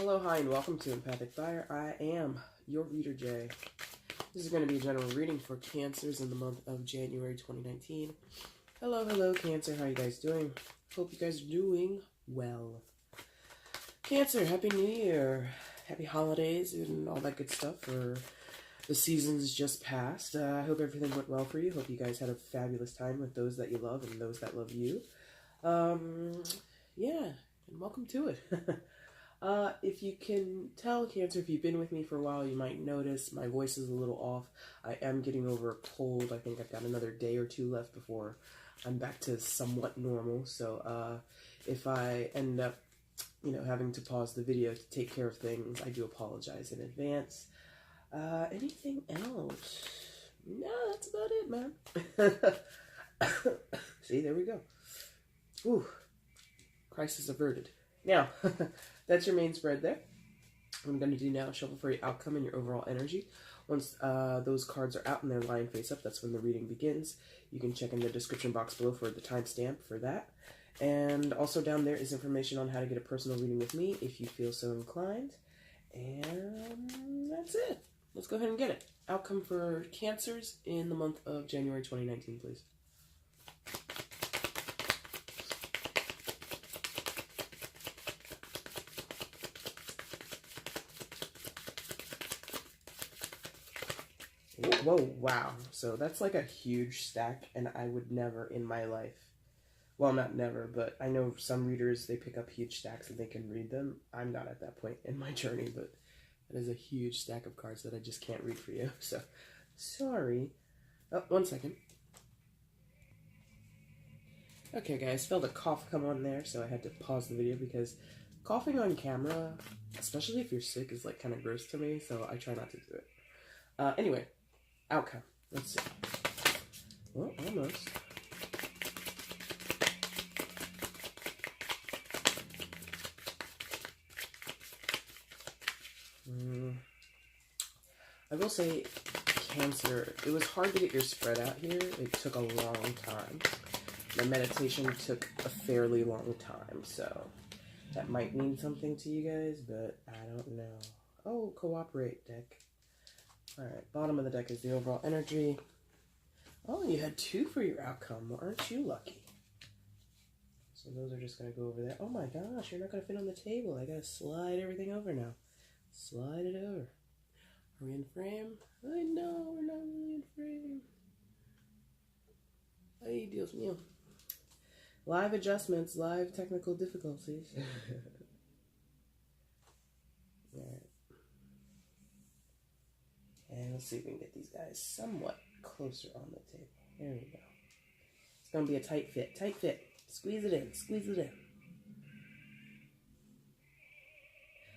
Hello, hi, and welcome to EmpathicFire. I am your reader, Jay. This is going to be a general reading for Cancers in the month of January 2019. Hello, Cancer. How you guys doing? Hope you guys are doing well. Cancer, Happy New Year. Happy holidays and all that good stuff for the seasons just passed. I hope everything went well for you. Hope you guys had a fabulous time with those that you love and those that love you. Yeah, and welcome to it. If you can tell, Cancer, if you've been with me for a while, you might notice my voice is a little off. I am getting over a cold. I think I've got another day or two left before I'm back to somewhat normal. So, if I end up, having to pause the video to take care of things, I do apologize in advance. Anything else? No, that's about it, man. See, there we go. Ooh, crisis averted. Now, that's your main spread there. What I'm going to do now is shuffle for your outcome and your overall energy. Once those cards are out and they're lying face up, that's when the reading begins. You can check in the description box below for the timestamp for that. And also down there is information on how to get a personal reading with me if you feel so inclined. And that's it. Let's go ahead and get it. Outcome for Cancers in the month of January 2019, please. Whoa, wow. So that's like a huge stack, and I would never in my life, well, not never, but I know some readers, they pick up huge stacks and they can read them. I'm not at that point in my journey, but that is a huge stack of cards that I just can't read for you. So, sorry. Oh, 1 second. Okay, guys, felt a cough come on there, so I had to pause the video because coughing on camera, especially if you're sick, is like kind of gross to me, so I try not to do it. Anyway. Outcome. Let's see. Well, almost. I will say, Cancer, it was hard to get your spread out here. It took a long time. The meditation took a fairly long time, so that might mean something to you guys, but I don't know. Oh, cooperate deck. Alright, bottom of the deck is the overall energy. Oh, you had 2 for your outcome. Well, aren't you lucky? So those are just going to go over there. Oh my gosh, you're not going to fit on the table. I got to slide everything over now. Slide it over. Are we in frame? I know, we're not really in frame. Ay, Dios mío. Live adjustments, live technical difficulties. Alright. And let's see if we can get these guys somewhat closer on the table. There we go. It's going to be a tight fit. Tight fit. Squeeze it in. Squeeze it in.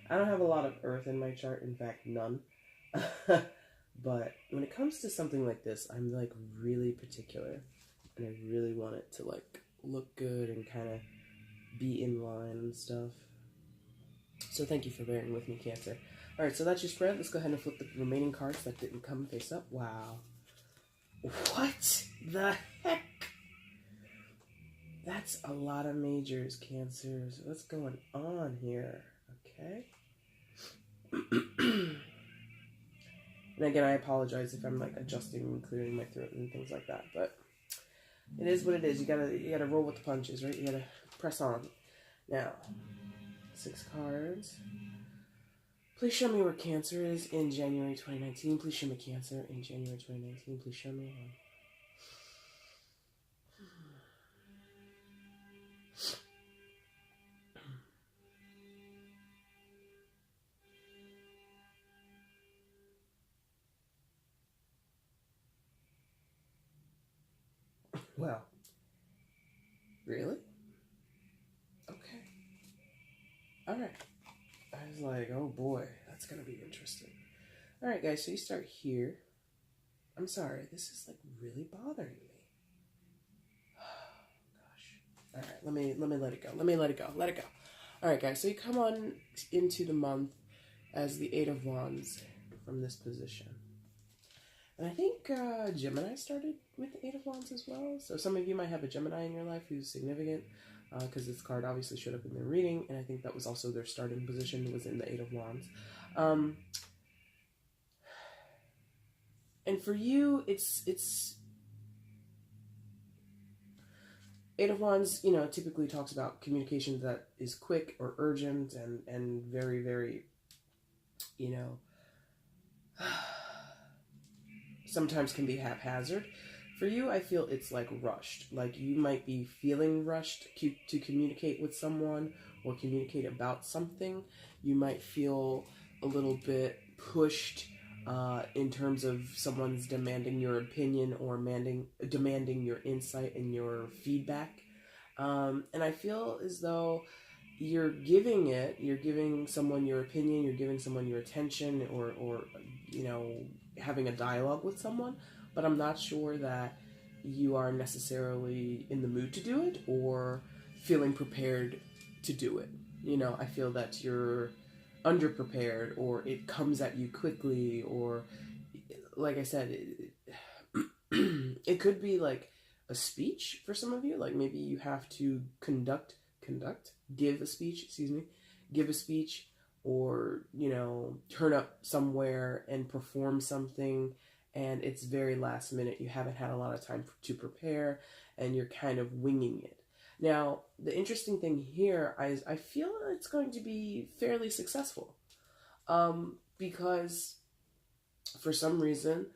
I don't have a lot of earth in my chart. In fact, none. But when it comes to something like this, I'm like really particular. And I really want it to like look good and kind of be in line and stuff. So thank you for bearing with me, Cancer. Alright, so that's your spread. Let's go ahead and flip the remaining cards that didn't come face up. Wow. What the heck? That's a lot of majors, Cancers. What's going on here? Okay. And again, I apologize if I'm like adjusting and clearing my throat and things like that, but it is what it is. You gotta roll with the punches, right? You gotta press on. Now, 6 cards. Please show me where Cancer is in January 2019. Please show me Cancer in January 2019. Please show me. Well, really? Okay. Alright. I was like, oh boy, that's going to be interesting. Alright, guys, so you start here. I'm sorry, this is like really bothering me. Oh, gosh. Alright, let me let it go. Let me let it go. Let it go. Alright, guys, so you come on into the month as the 8 of Wands from this position. And I think Gemini started with the 8 of Wands as well. So some of you might have a Gemini in your life who's significant. because this card obviously showed up in their reading, and I think that was also their starting position, was in the Eight of Wands. And for you, it's Eight of Wands, you know, typically talks about communication that is quick or urgent and very, very, you know, sometimes can be haphazard. For you, I feel it's like rushed. Like you might be feeling rushed to communicate with someone or communicate about something. You might feel a little bit pushed in terms of someone's demanding your opinion or demanding your insight and your feedback. And I feel as though you're giving someone your opinion, you're giving someone your attention, or you know, having a dialogue with someone, but I'm not sure that you are necessarily in the mood to do it or feeling prepared to do it. You know, I feel that you're underprepared, or it comes at you quickly, or like I said, it could be like a speech for some of you. Like maybe you have to give a speech, or, you know, turn up somewhere and perform something, and it's very last minute. You haven't had a lot of time to prepare, and you're kind of winging it. Now, the interesting thing here is I feel it's going to be fairly successful, because for some reason,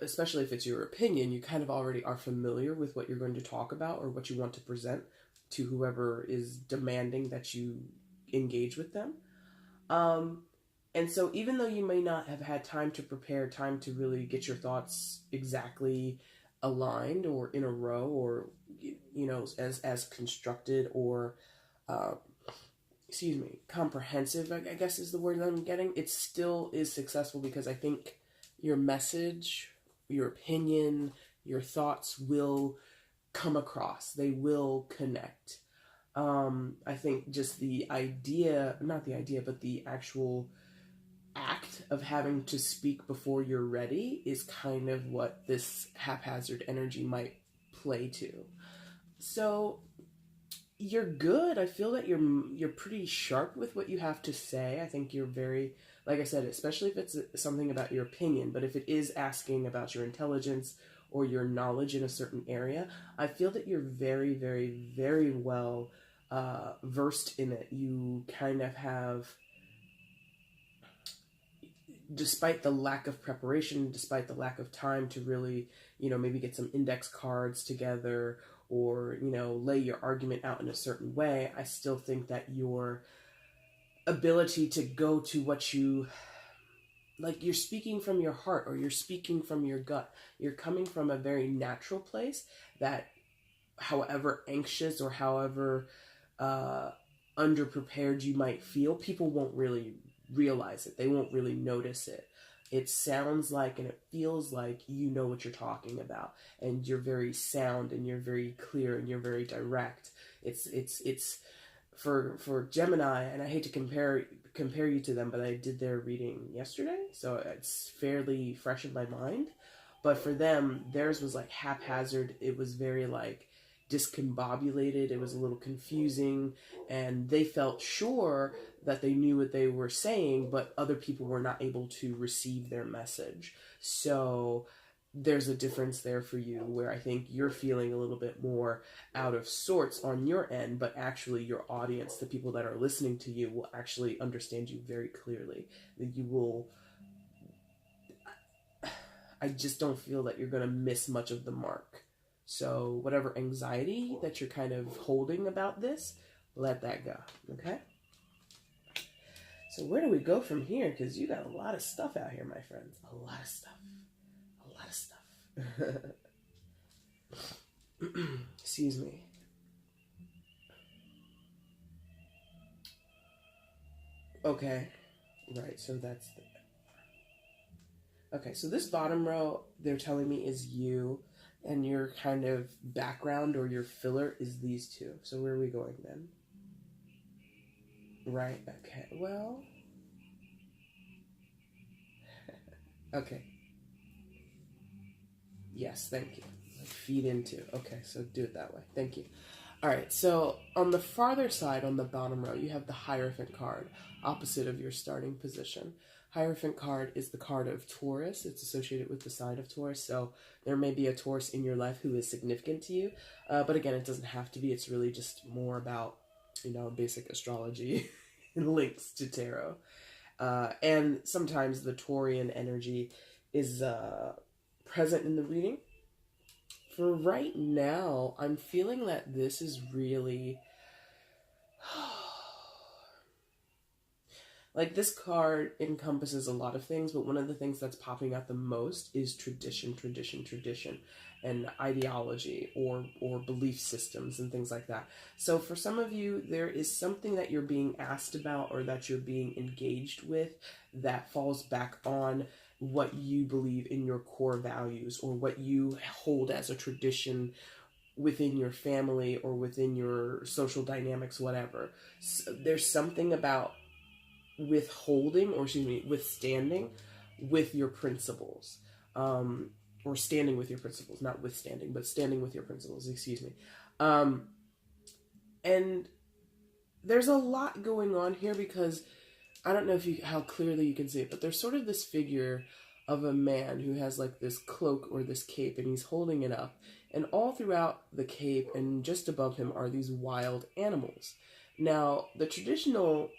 especially if it's your opinion, you kind of already are familiar with what you're going to talk about or what you want to present to whoever is demanding that you engage with them. And so even though you may not have had time to prepare, time to really get your thoughts exactly aligned or in a row, or, you know, as constructed or, comprehensive, I guess is the word that I'm getting, it still is successful because I think your message, your opinion, your thoughts will come across. They will connect. I think just the actual act of having to speak before you're ready is kind of what this haphazard energy might play to. So you're good. I feel that you're pretty sharp with what you have to say. I think you're very, like I said, especially if it's something about your opinion, but if it is asking about your intelligence or your knowledge in a certain area, I feel that you're very, very, very well versed in it. You kind of have, despite the lack of preparation, despite the lack of time to really, you know, maybe get some index cards together or, you know, lay your argument out in a certain way, I still think that your ability to go to what you, like, you're speaking from your heart or you're speaking from your gut. You're coming from a very natural place that, however anxious or however underprepared you might feel, people won't really realize it. They won't really notice it. It sounds like and it feels like you know what you're talking about, and you're very sound and you're very clear and you're very direct. It's for Gemini, and I hate to compare you to them, but I did their reading yesterday, so it's fairly fresh in my mind. But for them, theirs was like haphazard. It was very like discombobulated. It was a little confusing, and they felt sure that they knew what they were saying, but other people were not able to receive their message. So there's a difference there for you, where I think you're feeling a little bit more out of sorts on your end, but actually your audience, the people that are listening to you, will actually understand you very clearly. That you will, I just don't feel that you're going to miss much of the mark. So whatever anxiety that you're kind of holding about this, let that go, okay? So where do we go from here? Because you got a lot of stuff out here, my friends. A lot of stuff. Excuse me. Okay. Right, so that's the... Okay, so this bottom row, they're telling me, is you, and your kind of background or your filler is these two. So where are we going then? Right, okay, well... Okay. Yes, thank you. Like feed into. Okay, so do it that way. Thank you. All right, so on the farther side, on the bottom row, you have the Hierophant card, opposite of your starting position. Hierophant card is the card of Taurus. It's associated with the sign of Taurus, so there may be a Taurus in your life who is significant to you, but again, it doesn't have to be. It's really just more about, basic astrology and links to tarot. And sometimes the Taurian energy is present in the reading. For right now, I'm feeling that this is really... like, this card encompasses a lot of things, but one of the things that's popping out the most is tradition, and ideology or belief systems and things like that. So for some of you, there is something that you're being asked about or that you're being engaged with that falls back on what you believe in your core values or what you hold as a tradition within your family or within your social dynamics, whatever. So there's something about withstanding with your principles, or standing with your principles, not withstanding, but standing with your principles, excuse me. And there's a lot going on here because I don't know how clearly you can see it, but there's sort of this figure of a man who has like this cloak or this cape, and he's holding it up. And all throughout the cape and just above him are these wild animals. Now, the traditional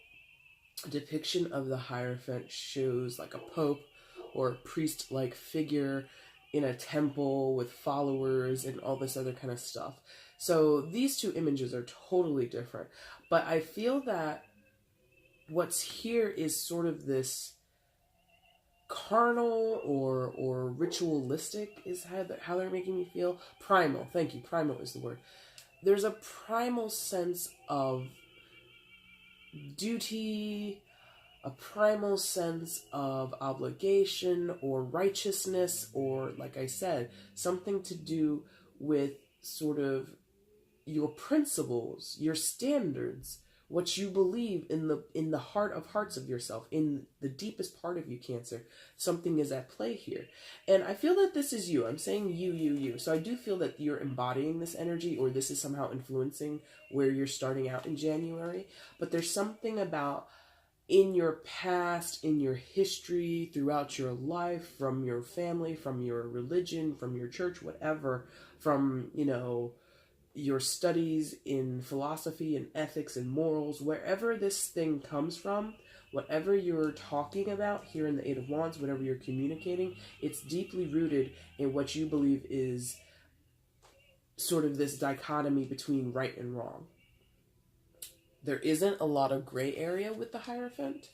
depiction of the Hierophant shows like a pope or a priest-like figure in a temple with followers and all this other kind of stuff. So these two images are totally different. But I feel that what's here is sort of this carnal or ritualistic is how they're making me feel. Primal, thank you, primal is the word. There's a primal sense of duty, a primal sense of obligation or righteousness, or, like I said, something to do with sort of your principles, your standards, what you believe in the heart of hearts of yourself, in the deepest part of you, Cancer. Something is at play here. And I feel that this is you. I'm saying you. So I do feel that you're embodying this energy, or this is somehow influencing where you're starting out in January. But there's something about in your past, in your history, throughout your life, from your family, from your religion, from your church, whatever, from, your studies in philosophy and ethics and morals, wherever this thing comes from, whatever you're talking about here in the Eight of Wands, whatever you're communicating, it's deeply rooted in what you believe is sort of this dichotomy between right and wrong. There isn't a lot of gray area with the Hierophant.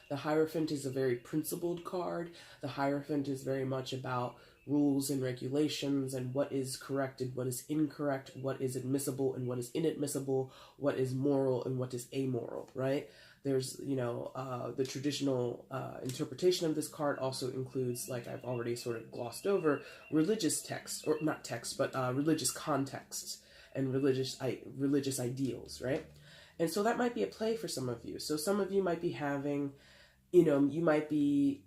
The Hierophant is a very principled card. The Hierophant is very much about rules and regulations and what is correct and what is incorrect, what is admissible and what is inadmissible, what is moral and what is amoral, right? There's, the traditional interpretation of this card also includes, like I've already sort of glossed over, religious texts, or not texts, but religious contexts and religious ideals, right? And so that might be a play for some of you. So some of you might be having, you might be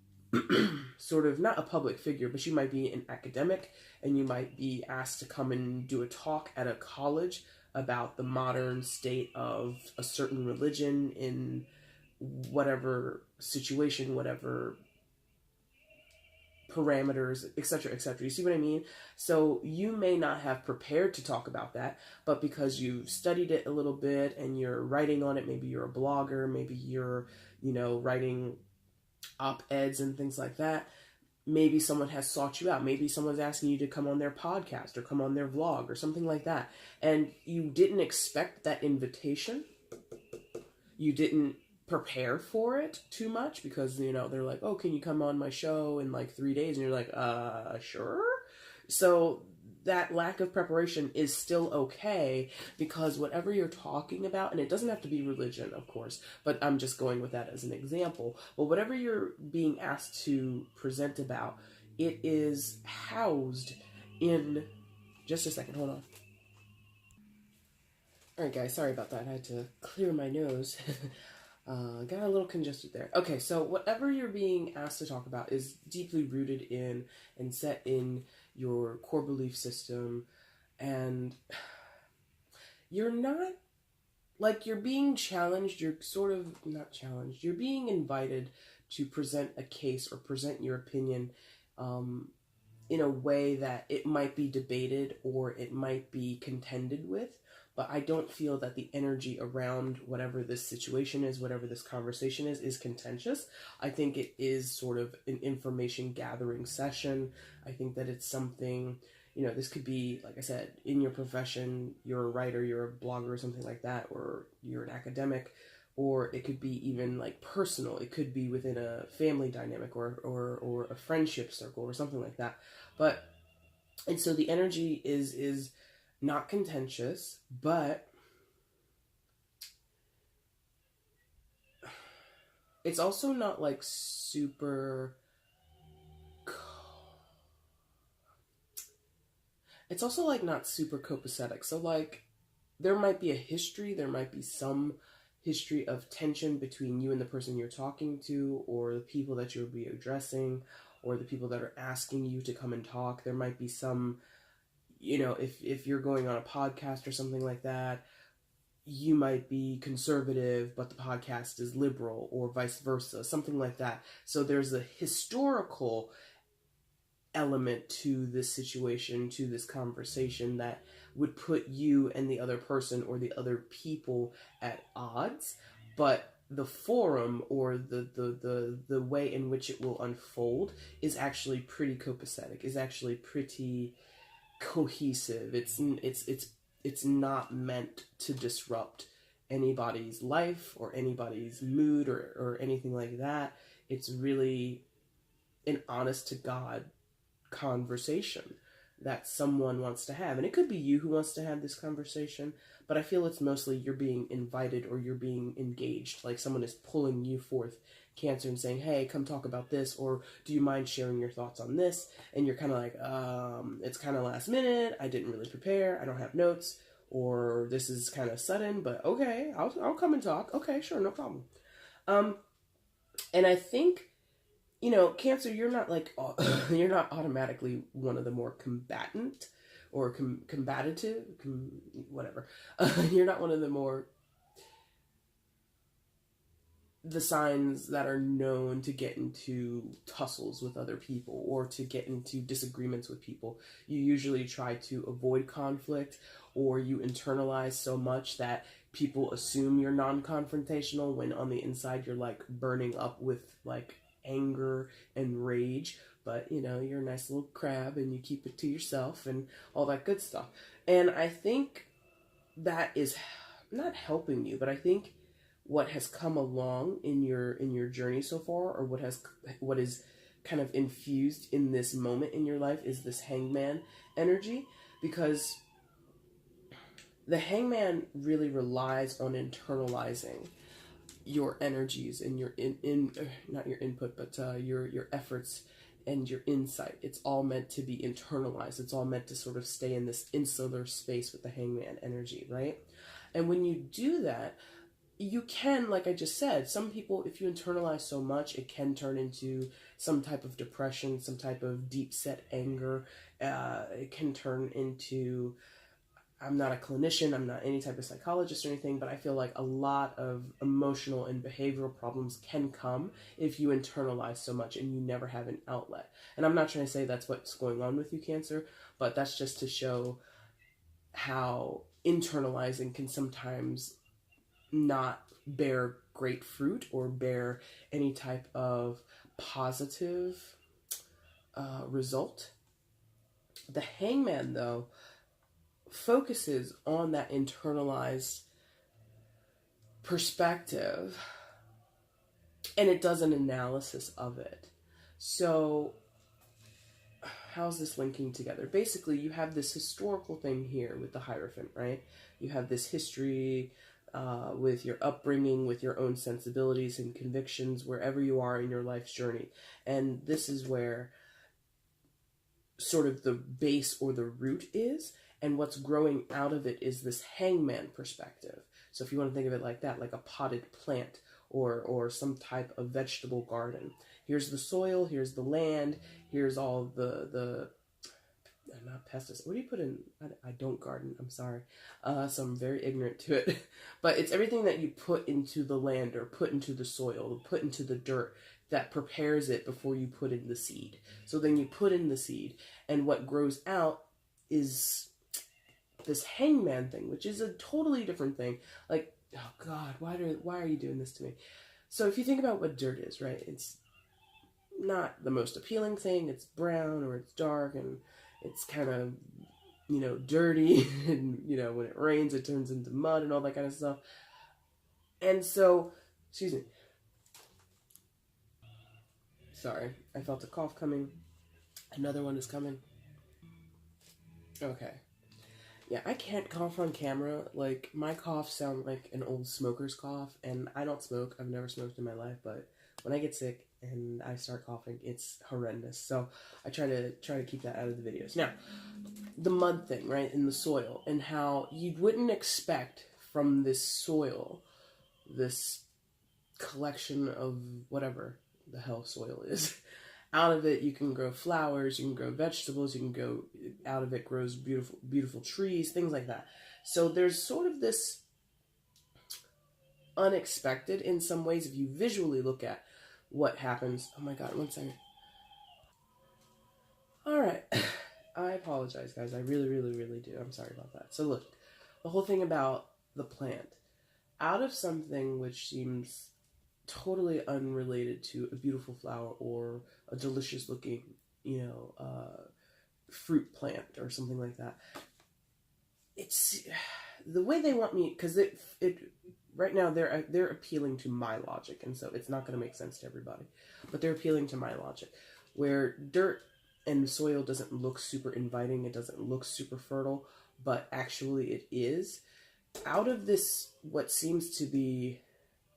sort of not a public figure, but you might be an academic, and you might be asked to come and do a talk at a college about the modern state of a certain religion in whatever situation, whatever parameters, etc., etc. You see what I mean? So you may not have prepared to talk about that, but because you've studied it a little bit and you're writing on it, maybe you're a blogger, maybe you're, writing op-eds and things like that, maybe someone has sought you out. Maybe someone's asking you to come on their podcast or come on their vlog or something like that. And you didn't expect that invitation. You didn't prepare for it too much because, they're like, oh, can you come on my show in like 3 days? And you're like, sure. So that lack of preparation is still okay, because whatever you're talking about, and it doesn't have to be religion, of course, but I'm just going with that as an example, but whatever you're being asked to present about, it is housed in... Just a second, hold on. Alright guys, sorry about that. I had to clear my nose. Got a little congested there. Okay, so whatever you're being asked to talk about is deeply rooted in and set in your core belief system, and you're not, like, you're being challenged, you're sort of not challenged, you're being invited to present a case or present your opinion in a way that it might be debated or it might be contended with. But I don't feel that the energy around whatever this situation is, whatever this conversation is contentious. I think it is sort of an information gathering session. I think that it's something, this could be, like I said, in your profession, you're a writer, you're a blogger or something like that, or you're an academic, or it could be even like personal. It could be within a family dynamic or a friendship circle or something like that. And so the energy is not contentious, but it's also not like super, it's also like not super copacetic. So like there might be a history, there might be some history of tension between you and the person you're talking to, or the people that you'll be addressing, or the people that are asking you to come and talk. There might be some, if you're going on a podcast or something like that, you might be conservative, but the podcast is liberal, or vice versa, something like that. So there's a historical element to this situation, to this conversation, that would put you and the other person or the other people at odds. But the forum, or the way in which it will unfold, is actually pretty copacetic, is actually pretty cohesive. It's not meant to disrupt anybody's life or anybody's mood or anything like that. It's really an honest to God conversation that someone wants to have. And it could be you who wants to have this conversation, but I feel it's mostly you're being invited or you're being engaged. Like someone is pulling you forth, Cancer, and saying, hey, come talk about this, or do you mind sharing your thoughts on this? And you're kind of like, it's kind of last minute, I didn't really prepare, I don't have notes, or this is kind of sudden, but okay, I'll come and talk. Okay, sure, no problem. And I think, Cancer, you're not like, you're not automatically one of the more combatant or combative, whatever. You're not one of the signs that are known to get into tussles with other people or to get into disagreements with people. You usually try to avoid conflict, or you internalize so much that people assume you're non-confrontational when on the inside you're like burning up with like anger and rage. But you're a nice little crab and you keep it to yourself and all that good stuff. And I think that is not helping you, but I think what has come along in your journey so far, or what is kind of infused in this moment in your life, is this hangman energy. Because the hangman really relies on internalizing your energies and your not your input, but your efforts and your insight. It's all meant to be internalized. It's all meant to sort of stay in this insular space with the hangman energy, right? And when you do that, you can, like I just said, some people, if you internalize so much, it can turn into some type of depression, some type of deep set anger. It can turn into, I'm not a clinician, I'm not any type of psychologist or anything, but I feel like a lot of emotional and behavioral problems can come if you internalize so much and you never have an outlet. And I'm not trying to say that's what's going on with you, Cancer, but that's just to show how internalizing can sometimes not bear great fruit or bear any type of positive result. The hangman, though, focuses on that internalized perspective, and it does an analysis of it. So how's this linking together? Basically, you have this historical thing here with the Hierophant, right? You have this history with your upbringing, with your own sensibilities and convictions, wherever you are in your life's journey. And this is where sort of the base or the root is, and what's growing out of it is this hangman perspective. So if you want to think of it like that, like a potted plant or some type of vegetable garden. Here's the soil, here's the land, here's all the not pesticide. What do you put in? I don't garden. I'm sorry. So I'm very ignorant to it. But it's everything that you put into the land or put into the soil, put into the dirt that prepares it before you put in the seed. So then you put in the seed, and what grows out is this hangman thing, which is a totally different thing. Like, oh God, why are you doing this to me? So if you think about what dirt is, right? It's not the most appealing thing. It's brown or it's dark and it's kind of, dirty. And, when it rains, it turns into mud and all that kind of stuff. And so, excuse me. Sorry, I felt a cough coming. Another one is coming. Okay. Yeah, I can't cough on camera. Like, my coughs sound like an old smoker's cough, and I don't smoke. I've never smoked in my life, but when I get sick and I start coughing, it's horrendous. So I try to keep that out of the videos. Now, the mud thing, right, in the soil, and how you wouldn't expect from this soil, this collection of whatever the hell soil is. Out of it, you can grow flowers, you can grow vegetables, you can go, out of it grows beautiful, beautiful trees, things like that. So there's sort of this unexpected in some ways if you visually look at what happens. Oh my God, one second. All right. I apologize, guys. I really, really, really do. I'm sorry about that. So look, the whole thing about the plant. Out of something which seems totally unrelated to a beautiful flower or a delicious looking, fruit plant or something like that. It's the way they want me, because it right now they're appealing to my logic, and so it's not going to make sense to everybody, but they're appealing to my logic, where dirt and soil doesn't look super inviting, it doesn't look super fertile, but actually it is. Out of this, what seems to be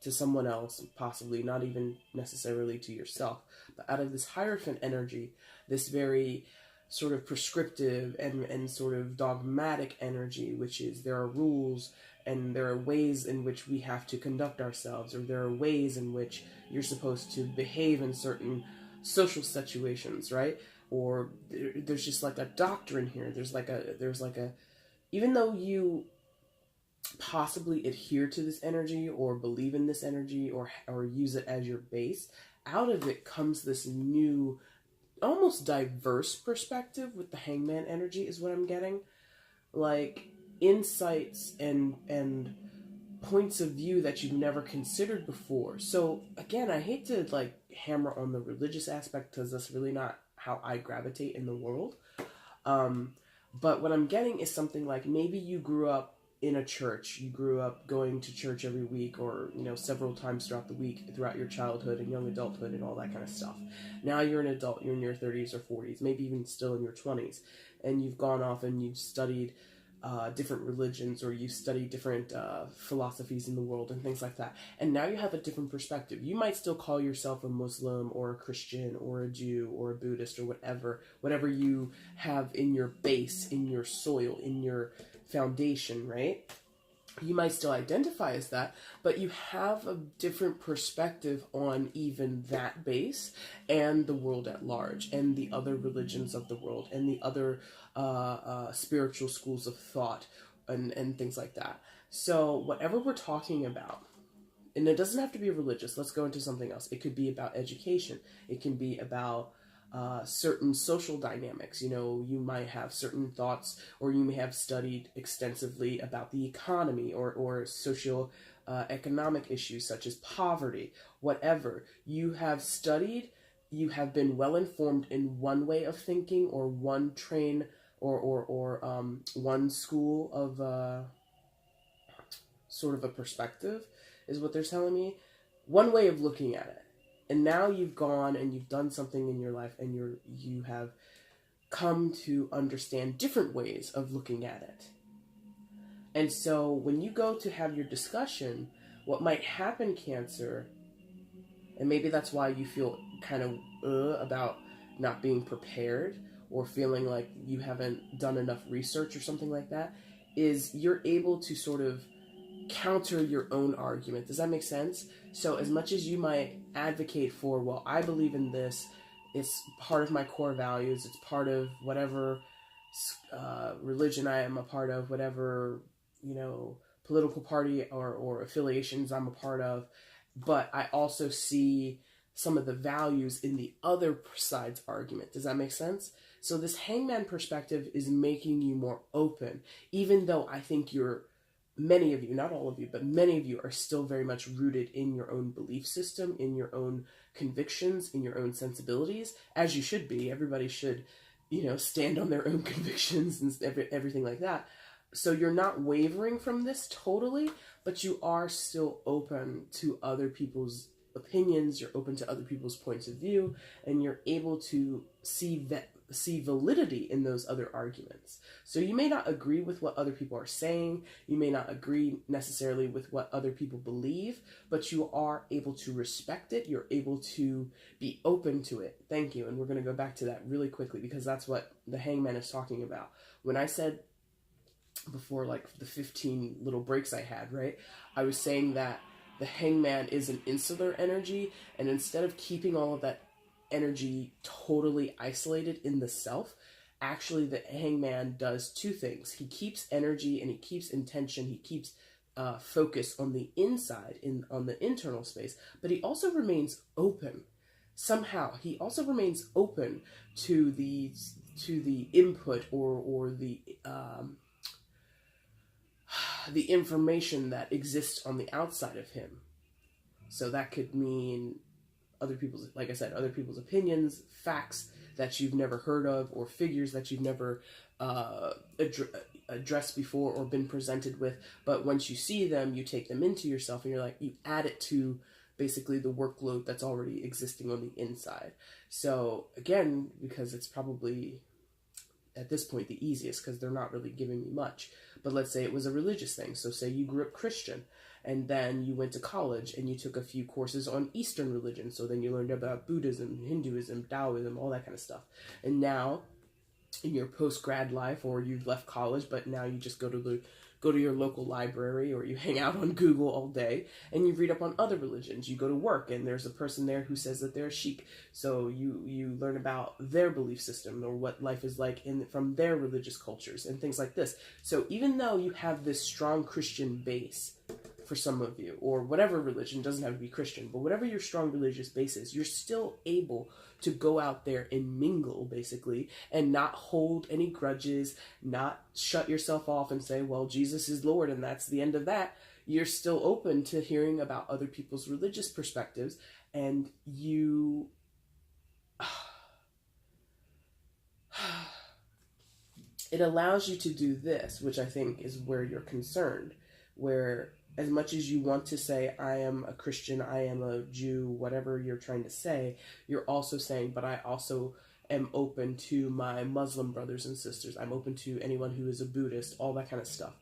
to someone else, possibly not even necessarily to yourself, but out of this Hierophant energy, this very sort of prescriptive and sort of dogmatic energy, which is there are rules and there are ways in which we have to conduct ourselves, or there are ways in which you're supposed to behave in certain social situations, right? Or there's just like a doctrine here. There's like a, even though you possibly adhere to this energy or believe in this energy or use it as your base, out of it comes this new, almost diverse perspective with the hangman energy is what I'm getting. Like insights and points of view that you've never considered before. So again, I hate to like hammer on the religious aspect because that's really not how I gravitate in the world. But what I'm getting is something like maybe you grew up in a church, you grew up going to church every week or, several times throughout the week, throughout your childhood and young adulthood and all that kind of stuff. Now you're an adult, you're in your 30s or 40s, maybe even still in your 20s, and you've gone off and you've studied different religions, or you study different philosophies in the world and things like that. And now you have a different perspective. You might still call yourself a Muslim or a Christian or a Jew or a Buddhist or whatever you have in your base, in your soil, in your foundation, right? You might still identify as that, but you have a different perspective on even that base and the world at large and the other religions of the world and the other spiritual schools of thought and things like that. So whatever we're talking about, and it doesn't have to be religious, let's go into something else. It could be about education. It can be about certain social dynamics. You might have certain thoughts, or you may have studied extensively about the economy or social economic issues such as poverty, whatever. You have studied, you have been well informed in one way of thinking or one train or one school of sort of a perspective is what they're telling me. One way of looking at it. And now you've gone and you've done something in your life and you have come to understand different ways of looking at it. And so when you go to have your discussion, what might happen, Cancer, and maybe that's why you feel kind of about not being prepared or feeling like you haven't done enough research or something like that, is you're able to sort of counter your own argument. Does that make sense? So as much as you might advocate for, well, I believe in this, it's part of my core values, it's part of whatever religion I am a part of, whatever, you know, political party or affiliations I'm a part of, but I also see some of the values in the other side's argument. Does that make sense? So this hangman perspective is making you more open, even though I think many of you, not all of you, but many of you are still very much rooted in your own belief system, in your own convictions, in your own sensibilities, as you should be. Everybody should, you know, stand on their own convictions and everything like that. So you're not wavering from this totally, but you are still open to other people's opinions, you're open to other people's points of view, and you're able to see validity in those other arguments. So you may not agree with what other people are saying, you may not agree necessarily with what other people believe, but you are able to respect it, you're able to be open to it. Thank you. And we're going to go back to that really quickly, because that's what the hangman is talking about. When I said before, like the 15 little breaks I had, right, I was saying that the hangman is an insular energy, and instead of keeping all of that energy totally isolated in the self, actually the hangman does two things. He keeps energy and he keeps intention, he keeps focus on the inside, on the internal space, but he also remains open. Somehow, he also remains open to the input or the information that exists on the outside of him. So that could mean other people's, like I said, other people's opinions, facts that you've never heard of, or figures that you've never addressed before or been presented with. But once you see them, you take them into yourself, and you're like, you add it to basically the workload that's already existing on the inside. So again, because it's probably at this point the easiest, because they're not really giving me much. But let's say it was a religious thing. So say you grew up Christian, and then you went to college and you took a few courses on Eastern religion. So then you learned about Buddhism, Hinduism, Taoism, all that kind of stuff. And now in your post-grad life, or you've left college, but now you just go to your local library, or you hang out on Google all day and you read up on other religions. You go to work and there's a person there who says that they're a sheik. So you learn about their belief system, or what life is like from their religious cultures and things like this. So even though you have this strong Christian base for some of you, or whatever religion, doesn't have to be Christian, but whatever your strong religious base is, you're still able to go out there and mingle, basically, and not hold any grudges, not shut yourself off and say, well, Jesus is Lord, and that's the end of that. You're still open to hearing about other people's religious perspectives, and you... It allows you to do this, which I think is where you're concerned, where as much as you want to say, I am a Christian, I am a Jew, whatever you're trying to say, you're also saying, but I also am open to my Muslim brothers and sisters. I'm open to anyone who is a Buddhist, all that kind of stuff.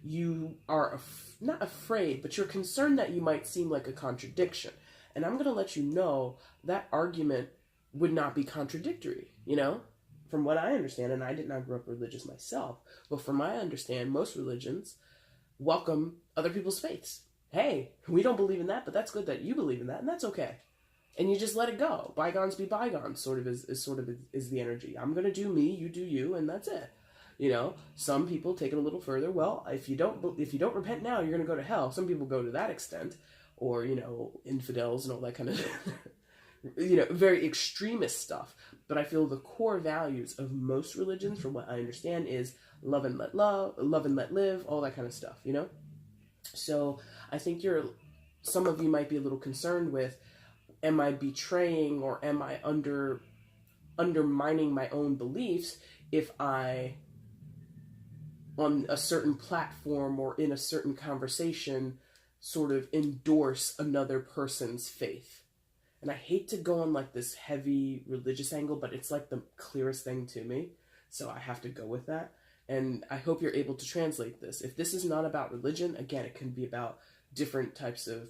You are not afraid, but you're concerned that you might seem like a contradiction. And I'm going to let you know that argument would not be contradictory, you know? From what I understand, and I did not grow up religious myself, but from my understand, most religions welcome other people's faiths. Hey, we don't believe in that, but that's good that you believe in that, and that's okay. And you just let it go. Bygones be bygones, sort of is the energy. I'm gonna do me, you do you, and that's it. You know, some people take it a little further. Well, if you don't repent now, you're gonna go to hell. Some people go to that extent, or you know, infidels and all that kind of you know, very extremist stuff. But I feel the core values of most religions, from what I understand, is love and let live, all that kind of stuff, you know? So I think some of you might be a little concerned with, am I betraying or am I undermining my own beliefs if I, on a certain platform or in a certain conversation, sort of endorse another person's faith? And I hate to go on like this heavy religious angle, but it's like the clearest thing to me. So I have to go with that. And I hope you're able to translate this. If this is not about religion, again, it can be about different types of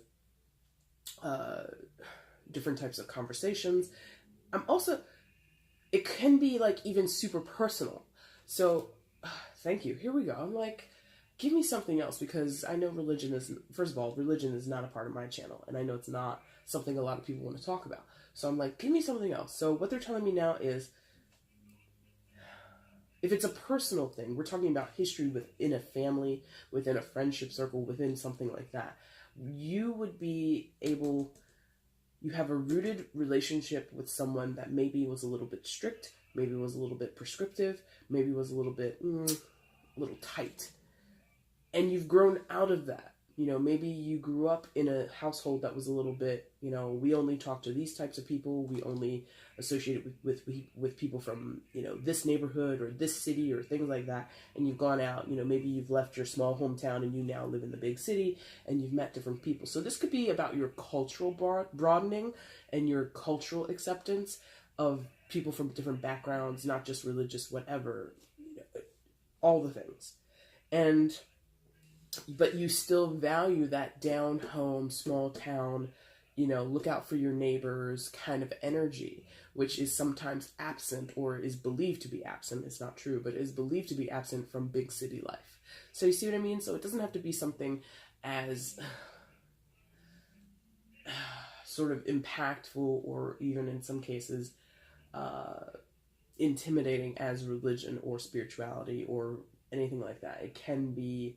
conversations. It can be like even super personal. So, thank you. Here we go. I'm like, give me something else, because I know religion is not a part of my channel, and I know it's not something a lot of people want to talk about. So I'm like, give me something else. So what they're telling me now is, If it's a personal thing, we're talking about history within a family, within a friendship circle, within something like that. You would be able, you have a rooted relationship with someone that maybe was a little bit strict, maybe was a little bit prescriptive, maybe was a little bit, a little tight. And you've grown out of that. You know, maybe you grew up in a household that was a little bit, you know, we only talk to these types of people. We only associate with people from, you know, this neighborhood or this city or things like that. And you've gone out, you know, maybe you've left your small hometown and you now live in the big city and you've met different people. So this could be about your cultural broadening and your cultural acceptance of people from different backgrounds, not just religious, whatever, you know, all the things. But you still value that down home, small town, you know, look out for your neighbors kind of energy, which is sometimes absent or is believed to be absent. It's not true, but is believed to be absent from big city life. So you see what I mean? So it doesn't have to be something as sort of impactful or even in some cases intimidating as religion or spirituality or anything like that. It can be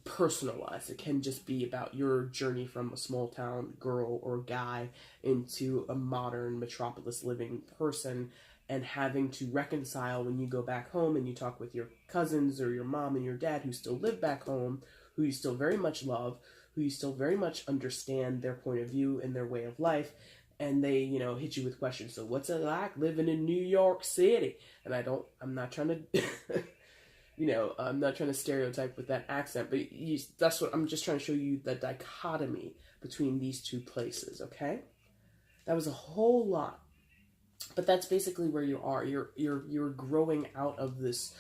personalized. It can just be about your journey from a small town girl or guy into a modern metropolis living person and having to reconcile when you go back home and you talk with your cousins or your mom and your dad who still live back home, who you still very much love, who you still very much understand their point of view and their way of life, and they, you know, hit you with questions. So what's it like living in New York City? And I'm not trying to you know, I'm not trying to stereotype with that accent, but that's what I'm just trying to show you, the dichotomy between these two places, okay? That was a whole lot, but that's basically where you are. You're growing out of this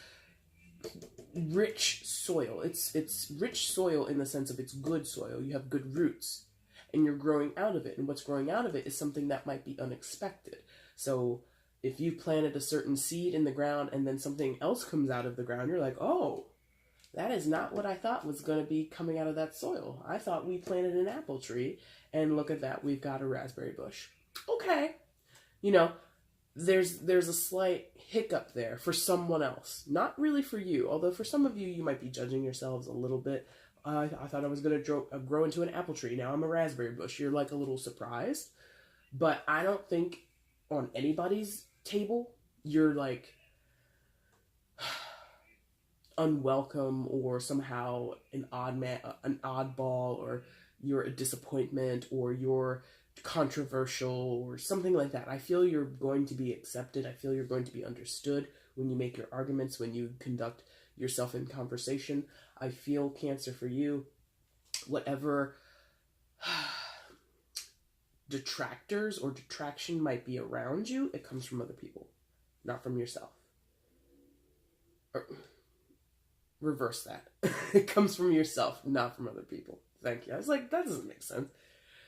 rich soil. It's rich soil in the sense of it's good soil. You have good roots, and you're growing out of it. And what's growing out of it is something that might be unexpected. So if you planted a certain seed in the ground and then something else comes out of the ground, you're like, oh, that is not what I thought was going to be coming out of that soil. I thought we planted an apple tree, and look at that, we've got a raspberry bush. Okay. You know, there's a slight hiccup there for someone else. Not really for you, although for some of you, you might be judging yourselves a little bit. I thought I was going to grow into an apple tree. Now I'm a raspberry bush. You're like a little surprised. But I don't think on anybody's table you're like unwelcome or somehow an oddball, or you're a disappointment, or you're controversial or something like that. I feel you're going to be accepted. I feel you're going to be understood when you make your arguments, when you conduct yourself in conversation. I feel, Cancer, for you, whatever detractors or detraction might be around you, it comes from other people, not from yourself. Or reverse that. It comes from yourself, not from other people. Thank you. I was like, that doesn't make sense.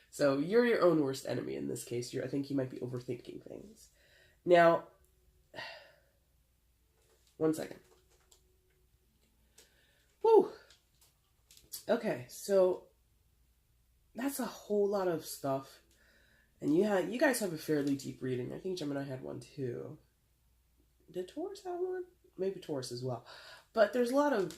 So you're your own worst enemy in this case. I think you might be overthinking things. Now, one second. Woo! Okay, so that's a whole lot of stuff. And you guys have a fairly deep reading. I think Gemini had one too. Did Taurus have one? Maybe Taurus as well. But there's a lot of,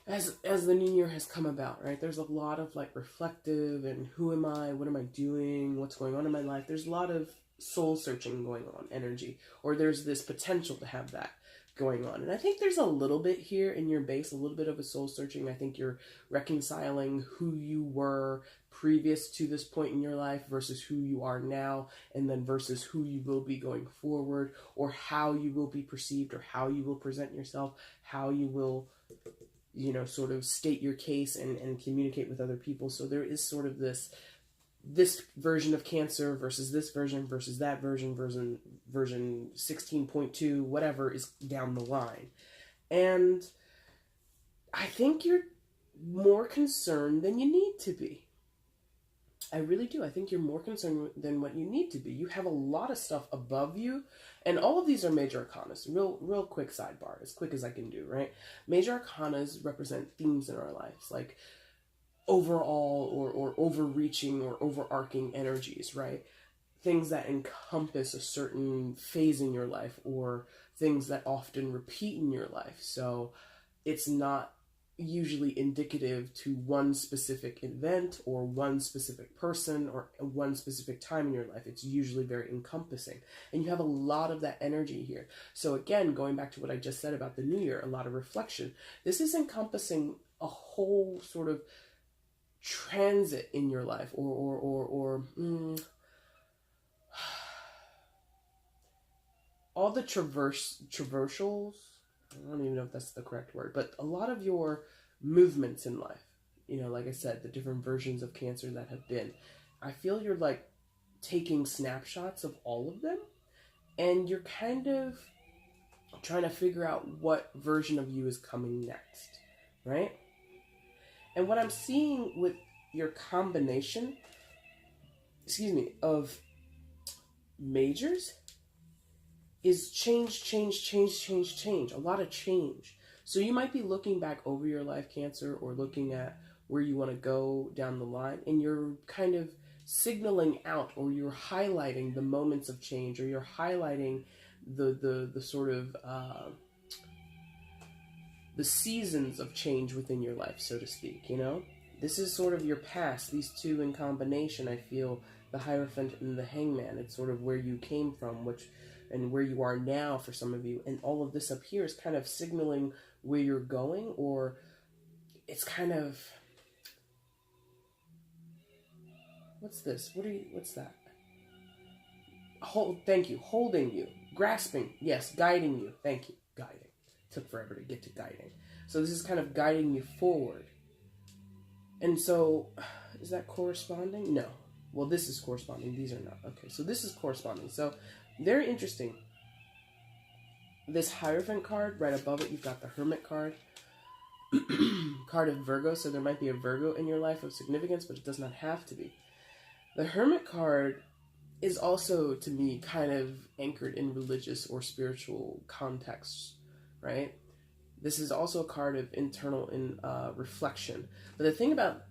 as the new year has come about, right? There's a lot of like reflective and who am I? What am I doing? What's going on in my life? There's a lot of soul searching going on, energy. Or there's this potential to have that going on. And I think there's a little bit here in your base, a little bit of a soul searching. I think you're reconciling who you were previous to this point in your life versus who you are now, and then versus who you will be going forward, or how you will be perceived, or how you will present yourself, how you will, you know, sort of state your case and communicate with other people. So there is sort of this version of Cancer versus this version versus that version 16.2, whatever is down the line. And I think you're more concerned than you need to be. I really do. I think you're more concerned than what you need to be. You have a lot of stuff above you, and all of these are major arcanas. Real quick sidebar, as quick as I can do, right? Major arcanas represent themes in our lives, like overall or overreaching or overarching energies, right? things that encompass a certain phase in your life, or things that often repeat in your life. So it's not usually indicative to one specific event or one specific person or one specific time in your life. It's usually very encompassing, and you have a lot of that energy here. So again, going back to what I just said about the new year, a lot of reflection. This is encompassing a whole sort of transit in your life, or all the traversals. I don't even know if that's the correct word, but a lot of your movements in life, you know, like I said, the different versions of Cancer that have been, I feel you're like taking snapshots of all of them, and you're kind of trying to figure out what version of you is coming next, right? And what I'm seeing with your combination, of majors is change. A lot of change. So you might be looking back over your life, Cancer, or looking at where you want to go down the line, and you're kind of signaling out, or you're highlighting the moments of change, or you're highlighting the sort of the seasons of change within your life, so to speak, you know? This is sort of your past. These two in combination, I feel, the Hierophant and the Hangman, it's sort of where you came from, and where you are now for some of you. And all of this up here is kind of signaling where you're going, or it's kind of, what's this? What's that? Thank you. Holding you. Grasping. Yes. Guiding you. Thank you. Guiding. Took forever to get to guiding. So this is kind of guiding you forward. And so, is that corresponding? No. Well, this is corresponding. These are not. Okay, so this is corresponding. So, very interesting. This Hierophant card, right above it, you've got the Hermit card. Card of Virgo, so there might be a Virgo in your life of significance, but it does not have to be. The Hermit card is also, to me, kind of anchored in religious or spiritual contexts, right? This is also a card of internal reflection. But the thing about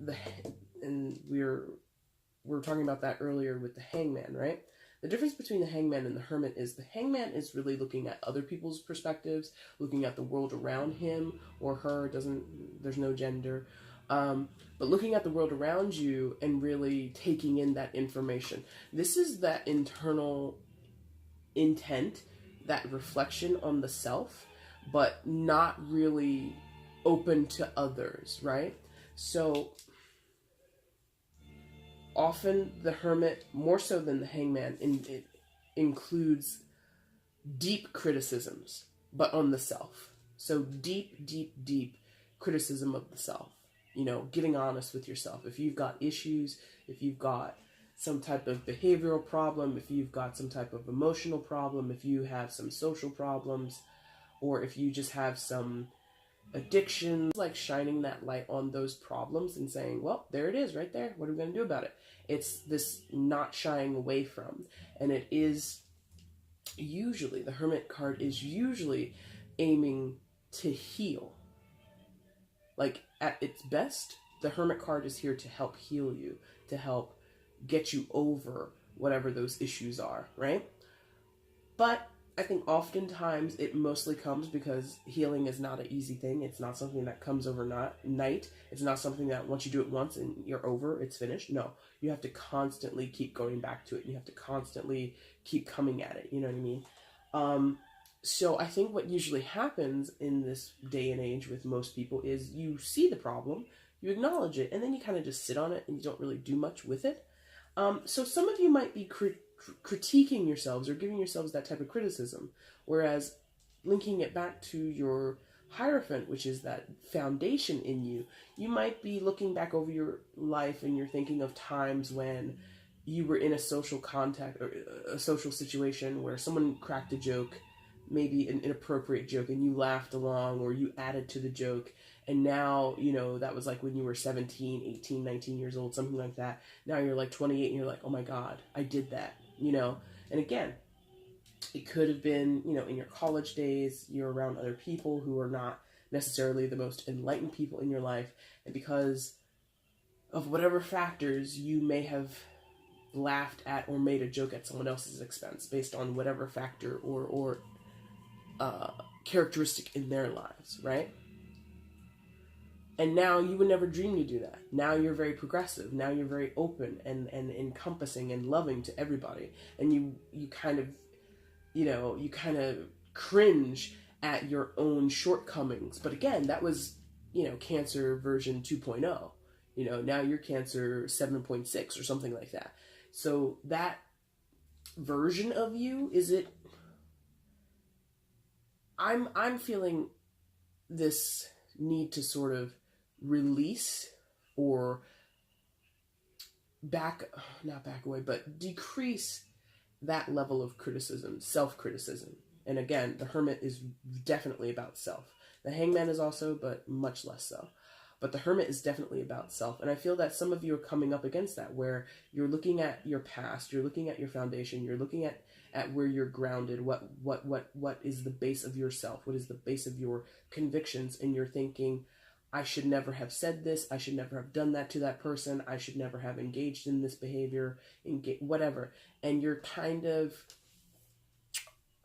and we were talking about that earlier with the Hangman, right? The difference between the Hangman and the Hermit is the Hangman is really looking at other people's perspectives, looking at the world around him or her. There's no gender. But looking at the world around you and really taking in that information. This is that internal intent, that reflection on the self, but not really open to others, right? So often the Hermit, more so than the Hangman, it includes deep criticisms, but on the self. So deep criticism of the self. You know, getting honest with yourself. If you've got issues, if you've got some type of behavioral problem, if you've got some type of emotional problem, if you have some social problems, or if you just have some addiction, like shining that light on those problems and saying, well, there it is right there. What are we going to do about it? It's this not shying away from. And it is usually, the Hermit card is usually aiming to heal. Like, at its best, the Hermit card is here to help heal you, to help get you over whatever those issues are, right? But I think oftentimes it mostly comes because healing is not an easy thing. It's not something that comes overnight. It's not something that once you do it once and you're over, it's finished. No, you have to constantly keep going back to it. You have to constantly keep coming at it. You know what I mean? So I think what usually happens in this day and age with most people is you see the problem, you acknowledge it, and then you kind of just sit on it and you don't really do much with it. So some of you might be critiquing yourselves or giving yourselves that type of criticism, whereas linking it back to your Hierophant, which is that foundation in you, you might be looking back over your life and you're thinking of times when you were in a social contact or a social situation where someone cracked a joke, maybe an inappropriate joke, and you laughed along or you added to the joke. And now, you know, that was like when you were 17, 18, 19 years old, something like that. Now you're like 28 and you're like, oh my God, I did that, you know? And again, it could have been, you know, in your college days, you're around other people who are not necessarily the most enlightened people in your life. And because of whatever factors, you may have laughed at or made a joke at someone else's expense based on whatever factor or characteristic in their lives, right? And now you would never dream to do that. Now you're very progressive. Now you're very open and encompassing and loving to everybody. And you kind of, you kind of cringe at your own shortcomings. But again, that was, Cancer version 2.0. Now you're Cancer 7.6 or something like that. So that version of you, I'm feeling this need to sort of release or not back away, but decrease that level of criticism, self-criticism. And again, the Hermit is definitely about self. The Hangman is also, but much less so. But the Hermit is definitely about self. And I feel that some of you are coming up against that, where you're looking at your past, you're looking at your foundation, you're looking at where you're grounded, what is the base of yourself, what is the base of your convictions, and you're thinking, I should never have said this, I should never have done that to that person, I should never have engaged in this behavior, whatever. And you're kind of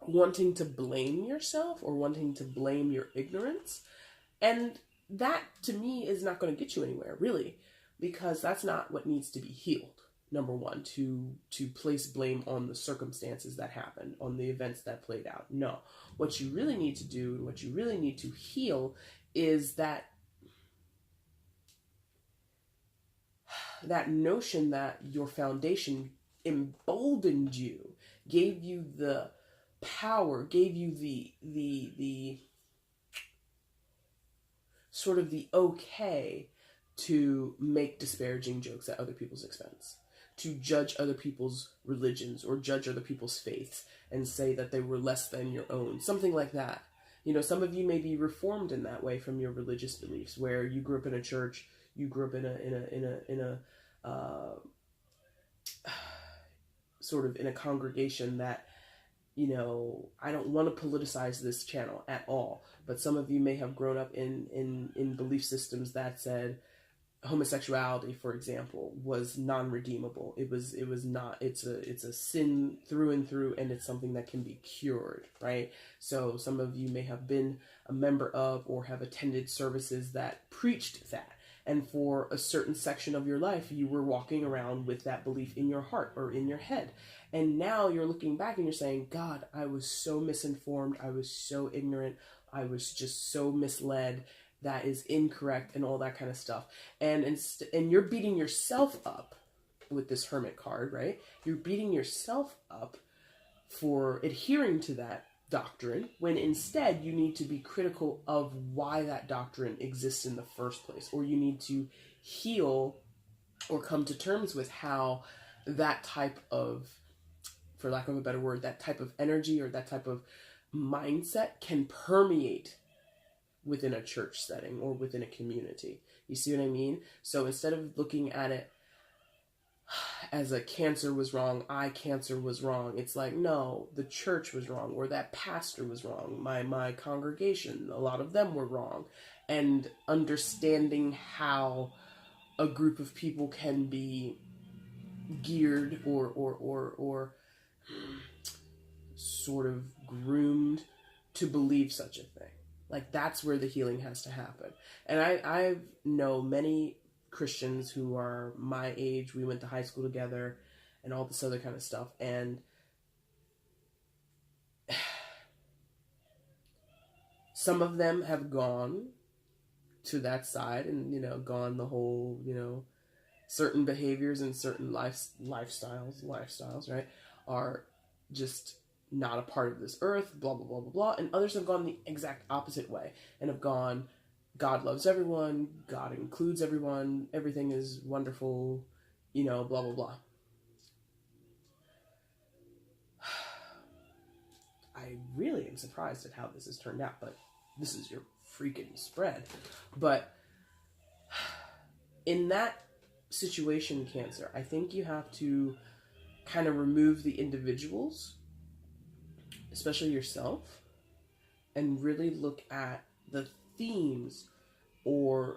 wanting to blame yourself or wanting to blame your ignorance. And that, to me, is not going to get you anywhere, really, because that's not what needs to be healed. Number one, to place blame on the circumstances that happened, on the events that played out. No. What you really need to do and what you really need to heal is that notion that your foundation emboldened you, gave you the power, gave you the sort of the okay to make disparaging jokes at other people's expense, to judge other people's religions or judge other people's faiths and say that they were less than your own, something like that. Some of you may be reformed in that way from your religious beliefs, where you grew up in a church, you grew up in a sort of in a congregation that, I don't want to politicize this channel at all, but some of you may have grown up in belief systems that said homosexuality, for example, was non-redeemable. It was not, it's a sin through and through, and it's something that can be cured, right? So some of you may have been a member of or have attended services that preached that. And for a certain section of your life, you were walking around with that belief in your heart or in your head. And now you're looking back and you're saying, God, I was so misinformed. I was so ignorant. I was just so misled. That is incorrect and all that kind of stuff. And you're beating yourself up with this Hermit card, right? You're beating yourself up for adhering to that doctrine, when instead you need to be critical of why that doctrine exists in the first place, or you need to heal or come to terms with how that type of, for lack of a better word, that type of energy or that type of mindset can permeate within a church setting or within a community. You see what I mean? So instead of looking at it as a Cancer was wrong, Cancer was wrong, it's like, no, the church was wrong, or that pastor was wrong, my congregation, a lot of them were wrong. And understanding how a group of people can be geared or sort of groomed to believe such a thing. Like, that's where the healing has to happen. And I know many Christians who are my age, we went to high school together and all this other kind of stuff, and some of them have gone to that side and gone the whole certain behaviors and certain lifestyles, right, are just not a part of this earth, blah blah blah blah blah. And others have gone the exact opposite way and have gone, God loves everyone, God includes everyone, everything is wonderful, blah, blah, blah. I really am surprised at how this has turned out, but this is your freaking spread. But in that situation, Cancer, I think you have to kind of remove the individuals, especially yourself, and really look at the themes or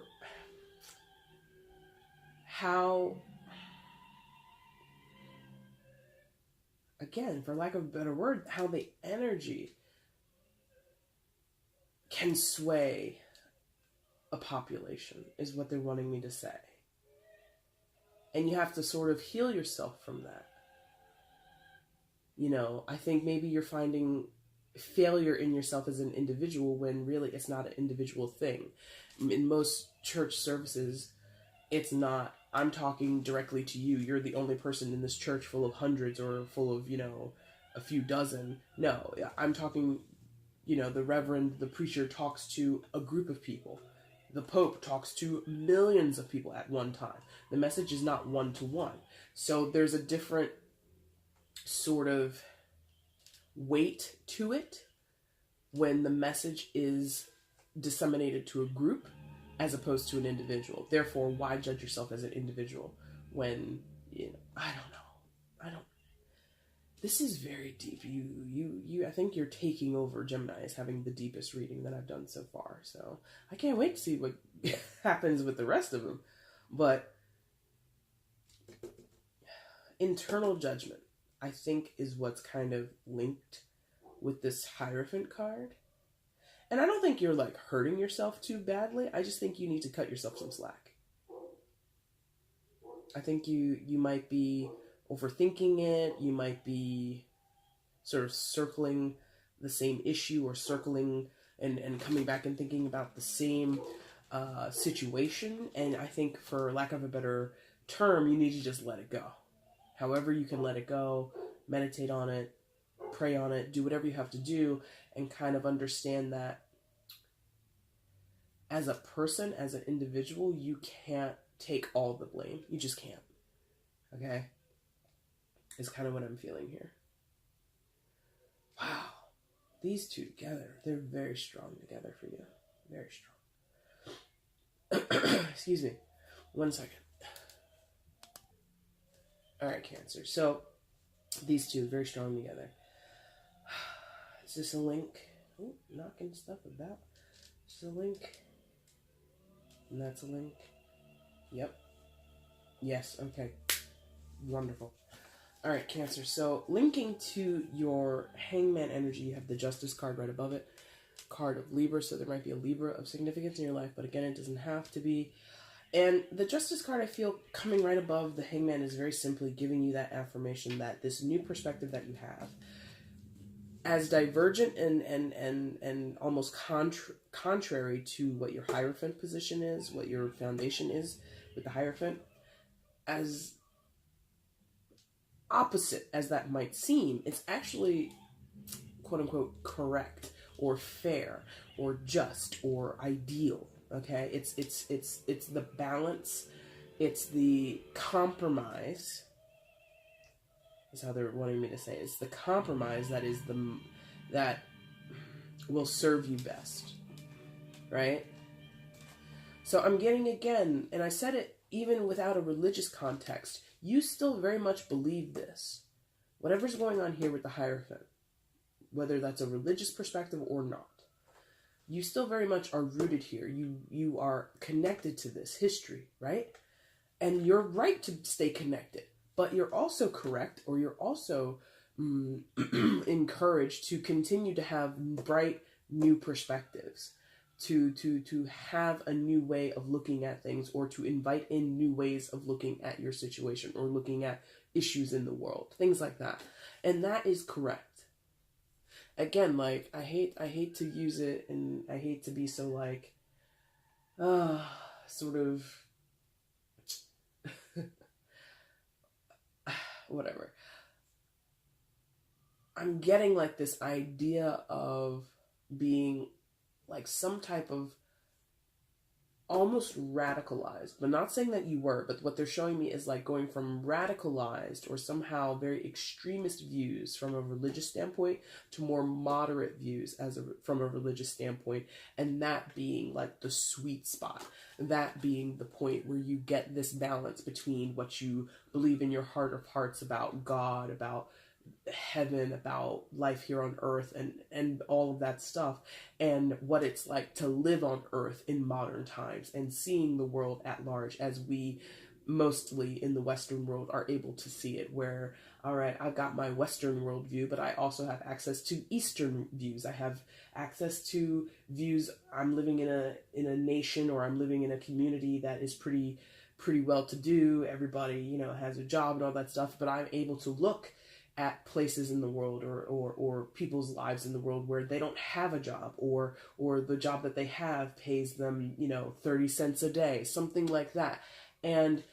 again, for lack of a better word, how the energy can sway a population is what they're wanting me to say. And you have to sort of heal yourself from that. You know, I think maybe you're finding failure in yourself as an individual when really it's not an individual thing. In most church services, it's not, I'm talking directly to you. You're the only person in this church full of hundreds or full of, you know, a few dozen. No, I'm talking, you know, the reverend, the preacher talks to a group of people. The Pope talks to millions of people at one time. The message is not one-to-one. So there's a different sort of weight to it when the message is disseminated to a group as opposed to an individual. Therefore, why judge yourself as an individual when, you know, I don't. This is very deep. I think you're taking over. Gemini is having the deepest reading that I've done so far. So I can't wait to see what happens with the rest of them. But internal judgment, I think, is what's kind of linked with this Hierophant card. And I don't think you're like hurting yourself too badly. I just think you need to cut yourself some slack. I think you might be overthinking it. You might be sort of circling the same issue or circling and coming back and thinking about the same situation. And I think, for lack of a better term, you need to just let it go. However you can let it go, meditate on it, pray on it, do whatever you have to do, and kind of understand that as a person, as an individual, you can't take all the blame. You just can't. Okay? Is kind of what I'm feeling here. Wow. These two together, they're very strong together for you. Very strong. Excuse me. 1 second. Alright, Cancer. So, these two, very strong together. Is this a link? Oh, knocking stuff about. Is this a link? And that's a link. Yep. Yes, okay. Wonderful. Alright, Cancer. So, linking to your Hangman energy, you have the Justice card right above it. Card of Libra, so there might be a Libra of significance in your life, but again, it doesn't have to be. And the Justice card, I feel, coming right above the Hangman is very simply giving you that affirmation that this new perspective that you have, as divergent and almost contrary to what your Hierophant position is, what your foundation is with the Hierophant, as opposite as that might seem, it's actually, quote-unquote, correct or fair or just or ideal. Okay, it's the balance, it's the compromise. That's how they're wanting me to say it. It's the compromise that will serve you best, right? So I'm getting, again, and I said it even without a religious context, you still very much believe this. Whatever's going on here with the Hierophant, whether that's a religious perspective or not, you still very much are rooted here. You are connected to this history, right? And you're right to stay connected. But you're also correct, or you're also encouraged to continue to have bright new perspectives, to have a new way of looking at things, or to invite in new ways of looking at your situation, or looking at issues in the world, things like that. And that is correct. Again, like, I hate to use it, and I hate to be so, like, sort of, whatever. I'm getting, like, this idea of being, like, some type of almost radicalized, but not saying that you were, but what they're showing me is, like, going from radicalized or somehow very extremist views from a religious standpoint to more moderate views from a religious standpoint, and that being, like, the sweet spot, that being the point where you get this balance between what you believe in your heart of hearts about God, about heaven, about life here on earth, and all of that stuff, and what it's like to live on earth in modern times, and seeing the world at large as we mostly in the Western world are able to see it, where, all right, I've got my Western world view, but I also have access to Eastern views. I have access to views. I'm living in a nation, or I'm living in a community that is pretty well to do. Everybody, you know, has a job and all that stuff, but I'm able to look at places in the world, or people's lives in the world where they don't have a job, or the job that they have pays them, you know, 30 cents a day, something like that. And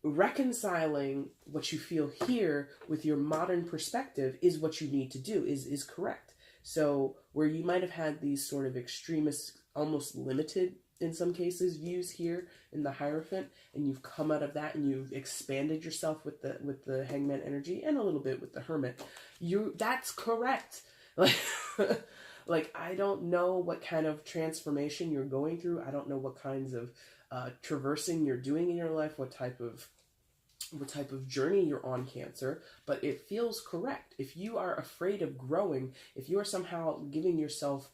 reconciling what you feel here with your modern perspective is what you need to do, is correct. So where you might have had these sort of extremist, almost limited in some cases, views here in the Hierophant, and you've come out of that and you've expanded yourself with the Hangman energy and a little bit with the Hermit, that's correct. Like I don't know what kind of transformation you're going through. I don't know what kinds of traversing you're doing in your life, what type of journey you're on, Cancer, but it feels correct. If you are afraid of growing, if you are somehow giving yourself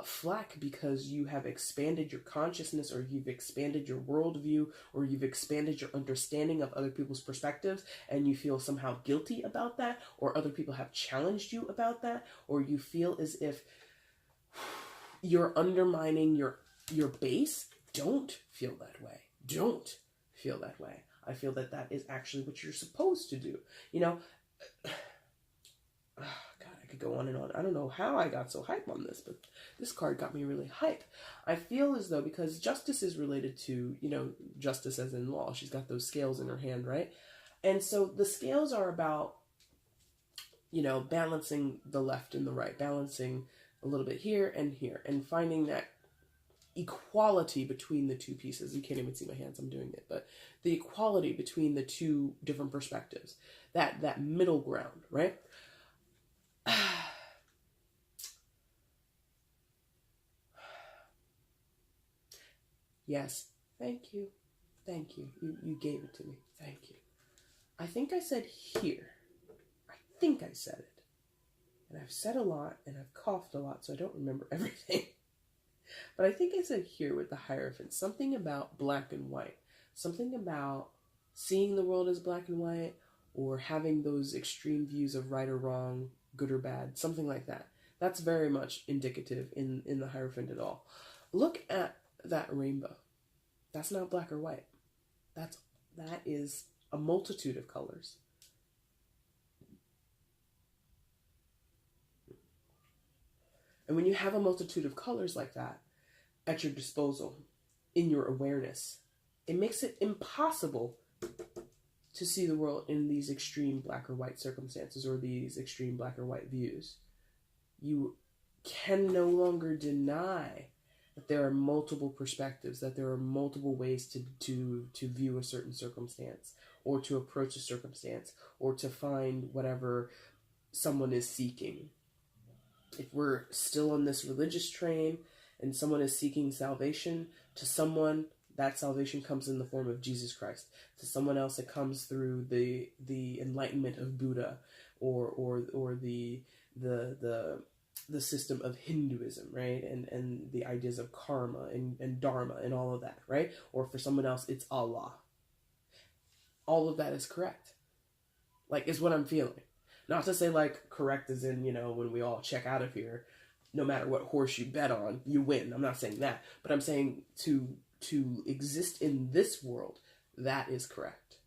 flack because you have expanded your consciousness, or you've expanded your worldview, or you've expanded your understanding of other people's perspectives, and you feel somehow guilty about that, or other people have challenged you about that, or you feel as if you're undermining your base, don't feel that way. Don't feel that way. I feel that that is actually what you're supposed to do. You know, God, I could go on and on. I don't know how I got so hype on this, but this card got me really hype. I feel as though, because justice is related to, you know, justice as in law. She's got those scales in her hand, right? And so the scales are about, you know, balancing the left and the right, balancing a little bit here, and finding that equality between the two pieces. You can't even see my hands, I'm doing it, but the equality between the two different perspectives, that middle ground, right? Yes, thank you. You gave it to me. Thank you. I think I said here. I think I said it. And I've said a lot, and I've coughed a lot, so I don't remember everything. But I think I said here with the Hierophant, something about black and white. Something about seeing the world as black and white, or having those extreme views of right or wrong, good or bad, something like that. That's very much indicative in the Hierophant at all. Look at that rainbow. That's not black or white. That is a multitude of colors. And when you have a multitude of colors like that at your disposal, in your awareness, it makes it impossible to see the world in these extreme black or white circumstances, or these extreme black or white views. You can no longer deny that there are multiple perspectives, that there are multiple ways to view a certain circumstance, or to approach a circumstance, or to find whatever someone is seeking. If we're still on this religious train and someone is seeking salvation, to someone, that salvation comes in the form of Jesus Christ. To someone else, it comes through the enlightenment of Buddha, or the system of Hinduism, right? And the ideas of karma and dharma and all of that, right? Or for someone else, it's Allah. All of that is correct. Like, is what I'm feeling. Not to say, like, correct as in, you know, when we all check out of here, no matter what horse you bet on, you win. I'm not saying that. But I'm saying to exist in this world, that is correct.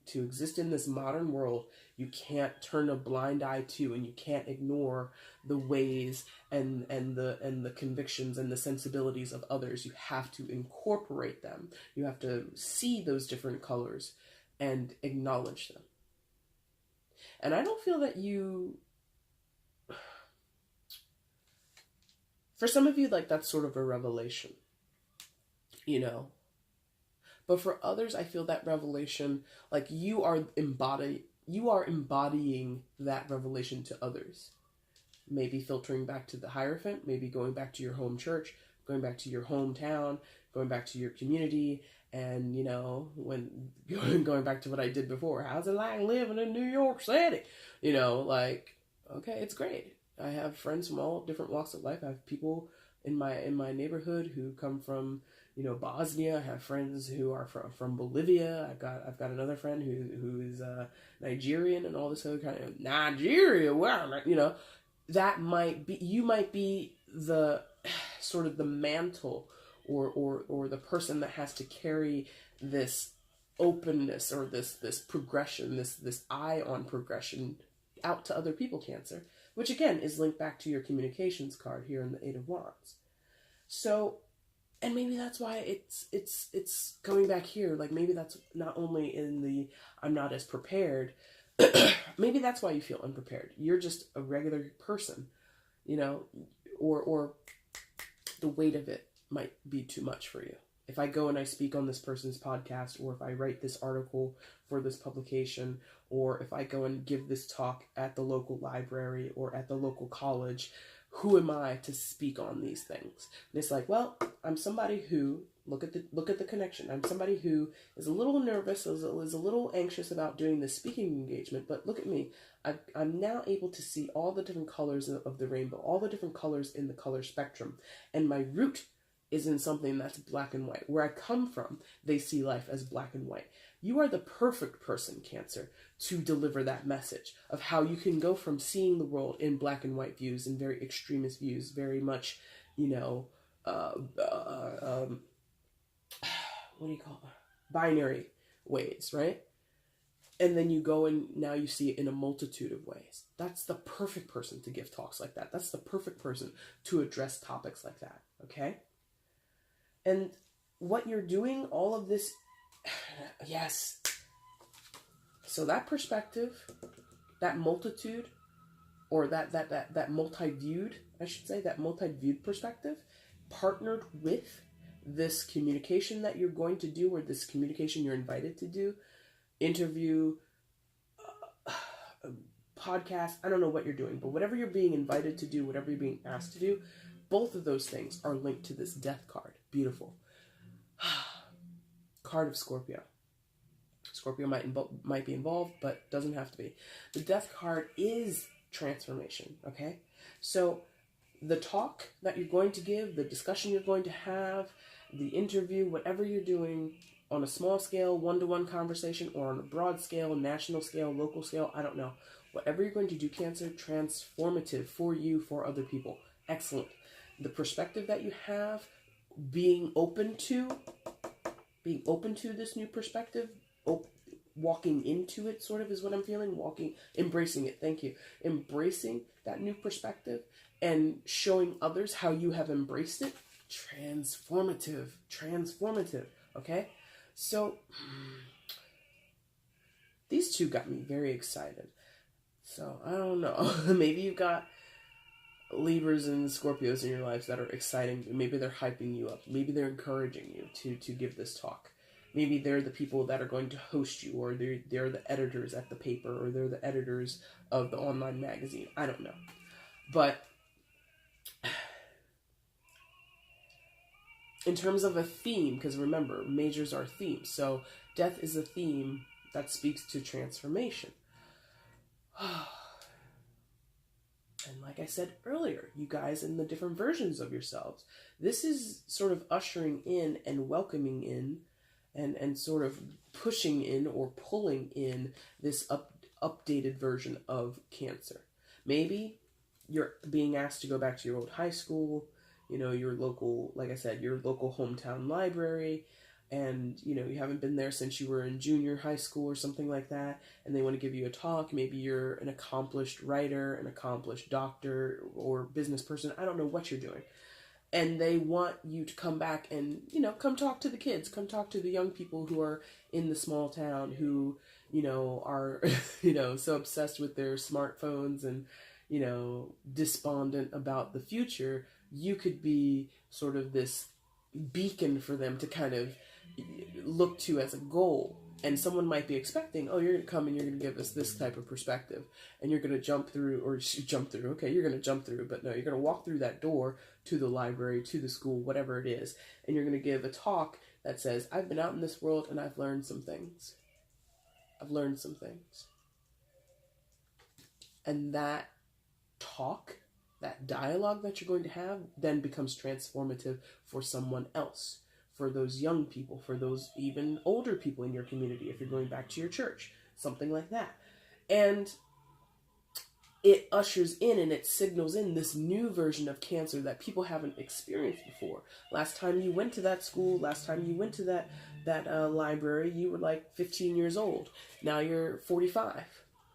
To exist in this modern world, you can't turn a blind eye to, and you can't ignore the ways and the convictions and the sensibilities of others. You have to incorporate them. You have to see those different colors and acknowledge them. And I don't feel that for some of you, like, that's sort of a revelation, you know? But for others, I feel that revelation, like, you are embodying that revelation to others. Maybe filtering back to the Hierophant, maybe going back to your home church, going back to your hometown, going back to your community, and, you know, going back to what I did before. How's it like living in New York City? You know, like, okay, it's great. I have friends from all different walks of life. I have people in my neighborhood who come from, Bosnia. I have friends who are from Bolivia. I've got another friend who is Nigerian and all this other kind of Nigeria. Wow, that might be, you might be the sort of the mantle or the person that has to carry this openness or this progression, this eye on progression out to other people, Cancer, which again is linked back to your communications card here in the Eight of Wands. So, and maybe that's why it's coming back here. Like maybe that's not only in the I'm not as prepared. Maybe that's why you feel unprepared. You're just a regular person, or the weight of it might be too much for you. If I go and I speak on this person's podcast, or if I write this article for this publication, or if I go and give this talk at the local library or at the local college, who am I to speak on these things? And it's like, well, I'm somebody who, look at the connection. I'm somebody who is a little nervous, is a little anxious about doing this speaking engagement, but look at me. I'm now able to see all the different colors of the rainbow, all the different colors in the color spectrum. And my root is in something that's black and white. Where I come from, they see life as black and white. You are the perfect person, Cancer, to deliver that message of how you can go from seeing the world in black and white views and very extremist views, very much, what do you call it? Binary ways, right? And then you go and now you see it in a multitude of ways. That's the perfect person to give talks like that. That's the perfect person to address topics like that, okay? And what you're doing, all of this, yes. So that perspective, that multitude, or that multi-viewed, I should say, that multi-viewed perspective, partnered with this communication that you're going to do, or this communication you're invited to do, interview, podcast, I don't know what you're doing, but whatever you're being invited to do, whatever you're being asked to do, both of those things are linked to this death card. Beautiful. Card of Scorpio. Scorpio might be involved, but doesn't have to be. The death card is transformation, okay? So the talk that you're going to give, the discussion you're going to have, the interview, whatever you're doing on a small scale, one-to-one conversation, or on a broad scale, national scale, local scale, I don't know. Whatever you're going to do, Cancer, transformative for you, for other people. Excellent. The perspective that you have, being open to this new perspective, walking into it sort of is what I'm feeling. Embracing it. Thank you. Embracing that new perspective and showing others how you have embraced it. Transformative. Okay? So, these two got me very excited. So, I don't know. Maybe you've got Libras and Scorpios in your lives that are exciting. Maybe they're hyping you up. Maybe they're encouraging you to give this talk. Maybe they're the people that are going to host you, or they're the editors at the paper, or they're the editors of the online magazine. I don't know. But in terms of a theme, because remember, majors are themes. So death is a theme that speaks to transformation. And like I said earlier, you guys in the different versions of yourselves, this is sort of ushering in and welcoming in and sort of pushing in or pulling in this updated version of Cancer. Maybe you're being asked to go back to your old high school, your local, like I said, your local hometown library, and, you haven't been there since you were in junior high school or something like that, and they want to give you a talk. Maybe you're an accomplished writer, an accomplished doctor, or business person. I don't know what you're doing. And they want you to come back and, come talk to the kids, come talk to the young people who are in the small town who, are, so obsessed with their smartphones and, despondent about the future. You could be sort of this beacon for them to kind of look to as a goal. And someone might be expecting, oh, you're going to come and you're going to give us this type of perspective, and you're going to jump through, okay, you're going to jump through, but no, you're going to walk through that door to the library, to the school, whatever it is, and you're going to give a talk that says, I've been out in this world and I've learned some things. And that talk, that dialogue that you're going to have, then becomes transformative for someone else, for those young people, for those even older people in your community, if you're going back to your church, something like that. And it ushers in and it signals in this new version of Cancer that people haven't experienced before. Last time you went to that school, last time you went to that library, you were like 15 years old. Now you're 45.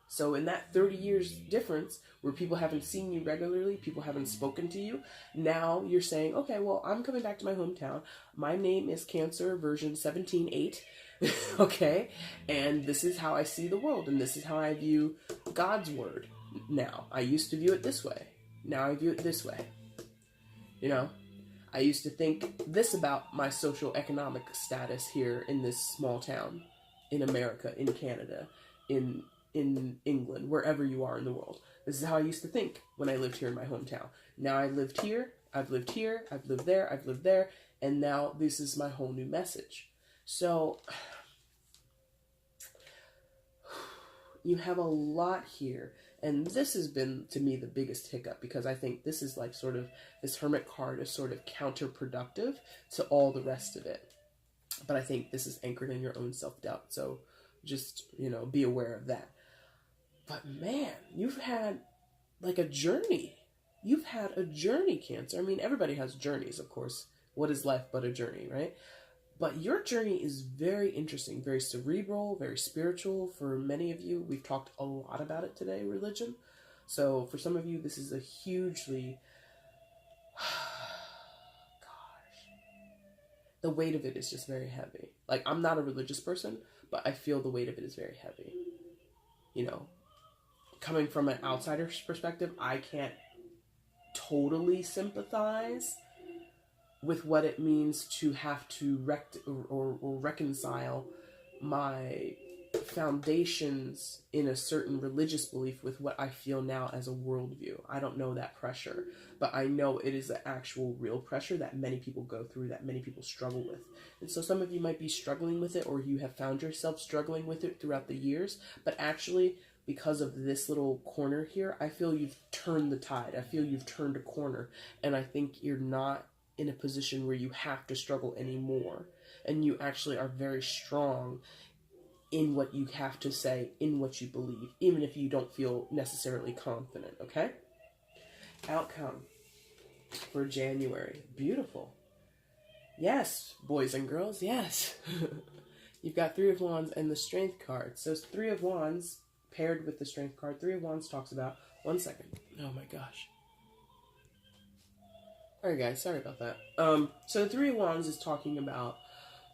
So in that 30 years difference, where people haven't seen you regularly, people haven't spoken to you, now you're saying, okay, well, I'm coming back to my hometown. My name is Cancer version 17.8. Okay? And this is how I see the world, and this is how I view God's word. Now, I used to view it this way. Now I view it this way. You know? I used to think this about my social economic status here in this small town, in America, in Canada, in England, wherever you are in the world. This is how I used to think when I lived here in my hometown. Now I lived here, I've lived here, I've lived there, I've lived there, and now this is my whole new message. So, you have a lot here. And this has been, to me, the biggest hiccup, because I think this is like sort of, this Hermit card is sort of counterproductive to all the rest of it. But I think this is anchored in your own self-doubt. So just, be aware of that. But man, you've had like a journey. You've had a journey, Cancer. I mean, everybody has journeys, of course. What is life but a journey, right? But your journey is very interesting, very cerebral, very spiritual. For many of you, we've talked a lot about it today, religion. So for some of you, this is a hugely, the weight of it is just very heavy. Like, I'm not a religious person, but I feel the weight of it is very heavy. Coming from an outsider's perspective, I can't totally sympathize with what it means to have to reconcile my foundations in a certain religious belief with what I feel now as a worldview. I don't know that pressure, but I know it is an actual real pressure that many people go through, that many people struggle with. And so some of you might be struggling with it, or you have found yourself struggling with it throughout the years, but actually, because of this little corner here, I feel you've turned the tide. I feel you've turned a corner, and I think you're not in a position where you have to struggle anymore, and you actually are very strong in what you have to say, in what you believe, even if you don't feel necessarily confident, okay? Outcome for January. Beautiful. Yes, boys and girls, yes. You've got Three of Wands and the Strength card. So Three of Wands paired with the Strength card. Three of Wands talks about, one second. Oh my gosh. Alright guys, sorry about that. So the Three of Wands is talking about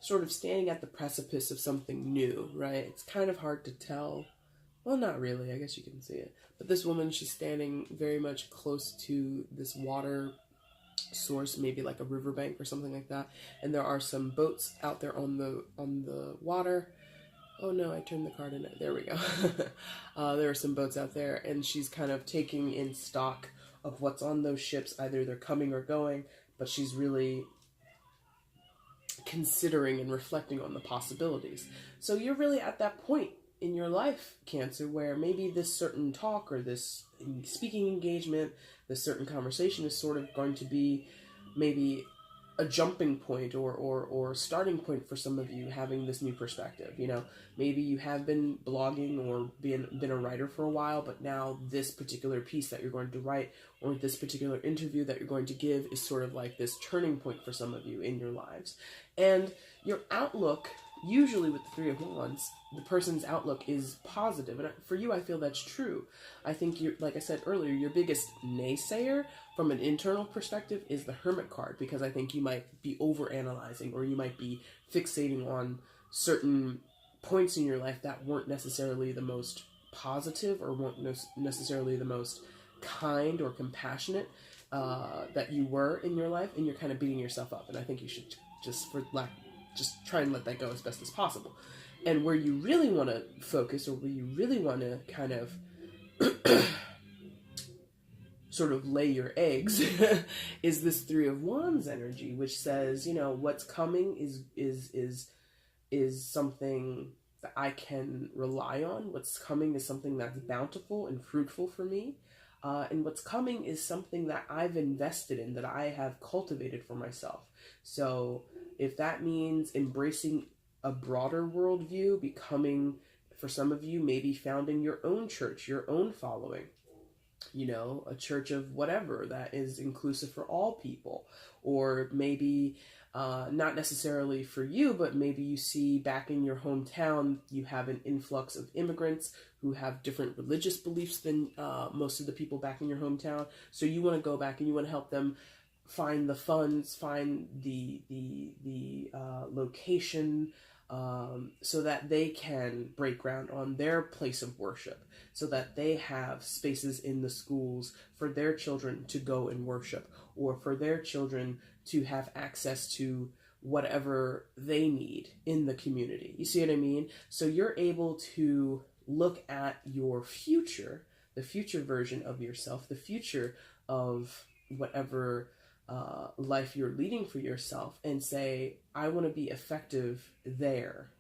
sort of standing at the precipice of something new, right? It's kind of hard to tell. Well, not really, I guess you can see it. But this woman, she's standing very much close to this water source, maybe like a riverbank or something like that. And there are some boats out there on the water. Oh no, I turned the card in. There we go. There are some boats out there, and she's kind of taking in stock of what's on those ships. Either they're coming or going, but she's really considering and reflecting on the possibilities. So you're really at that point in your life, Cancer, where maybe this certain talk or this speaking engagement, this certain conversation is sort of going to be maybe a jumping point or starting point for some of you having this new perspective. Maybe you have been blogging or been a writer for a while, but now this particular piece that you're going to write or this particular interview that you're going to give is sort of like this turning point for some of you in your lives. And your outlook, usually with the Three of Wands, the person's outlook is positive. And for you, I feel that's true. I think, like I said earlier, your biggest naysayer from an internal perspective is the Hermit card, because I think you might be overanalyzing, or you might be fixating on certain points in your life that weren't necessarily the most positive or weren't necessarily the most kind or compassionate that you were in your life, and you're kind of beating yourself up. And I think you should just try and let that go as best as possible. And where you really want to focus, or where you really want to kind of sort of lay your eggs is this Three of Wands energy, which says, what's coming is something that I can rely on. What's coming is something that's bountiful and fruitful for me. And what's coming is something that I've invested in, that I have cultivated for myself. So If that means embracing a broader worldview, becoming, for some of you, maybe founding your own church, your own following, you know, a church of whatever that is inclusive for all people. Or maybe not necessarily for you, but maybe you see back in your hometown, you have an influx of immigrants who have different religious beliefs than most of the people back in your hometown. So you want to go back and you want to help them find the funds, find the location, so that they can break ground on their place of worship, so that they have spaces in the schools for their children to go and worship, or for their children to have access to whatever they need in the community. You see what I mean? So you're able to look at your future, the future version of yourself, the future of whatever life you're leading for yourself, and say, I want to be effective there.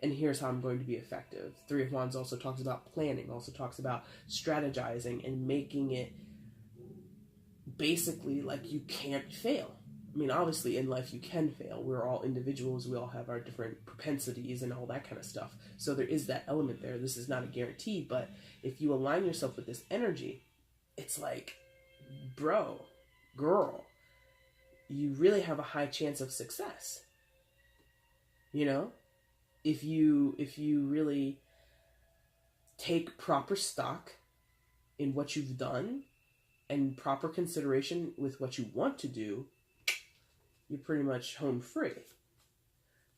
And here's how I'm going to be effective. Three of Wands also talks about planning, also talks about strategizing and making it basically like you can't fail. I mean, obviously in life you can fail. We're all individuals. We all have our different propensities and all that kind of stuff. So there is that element there. This is not a guarantee, but if you align yourself with this energy, it's like, bro, girl, you really have a high chance of success. You know, if you really take proper stock in what you've done and proper consideration with what you want to do, you're pretty much home free.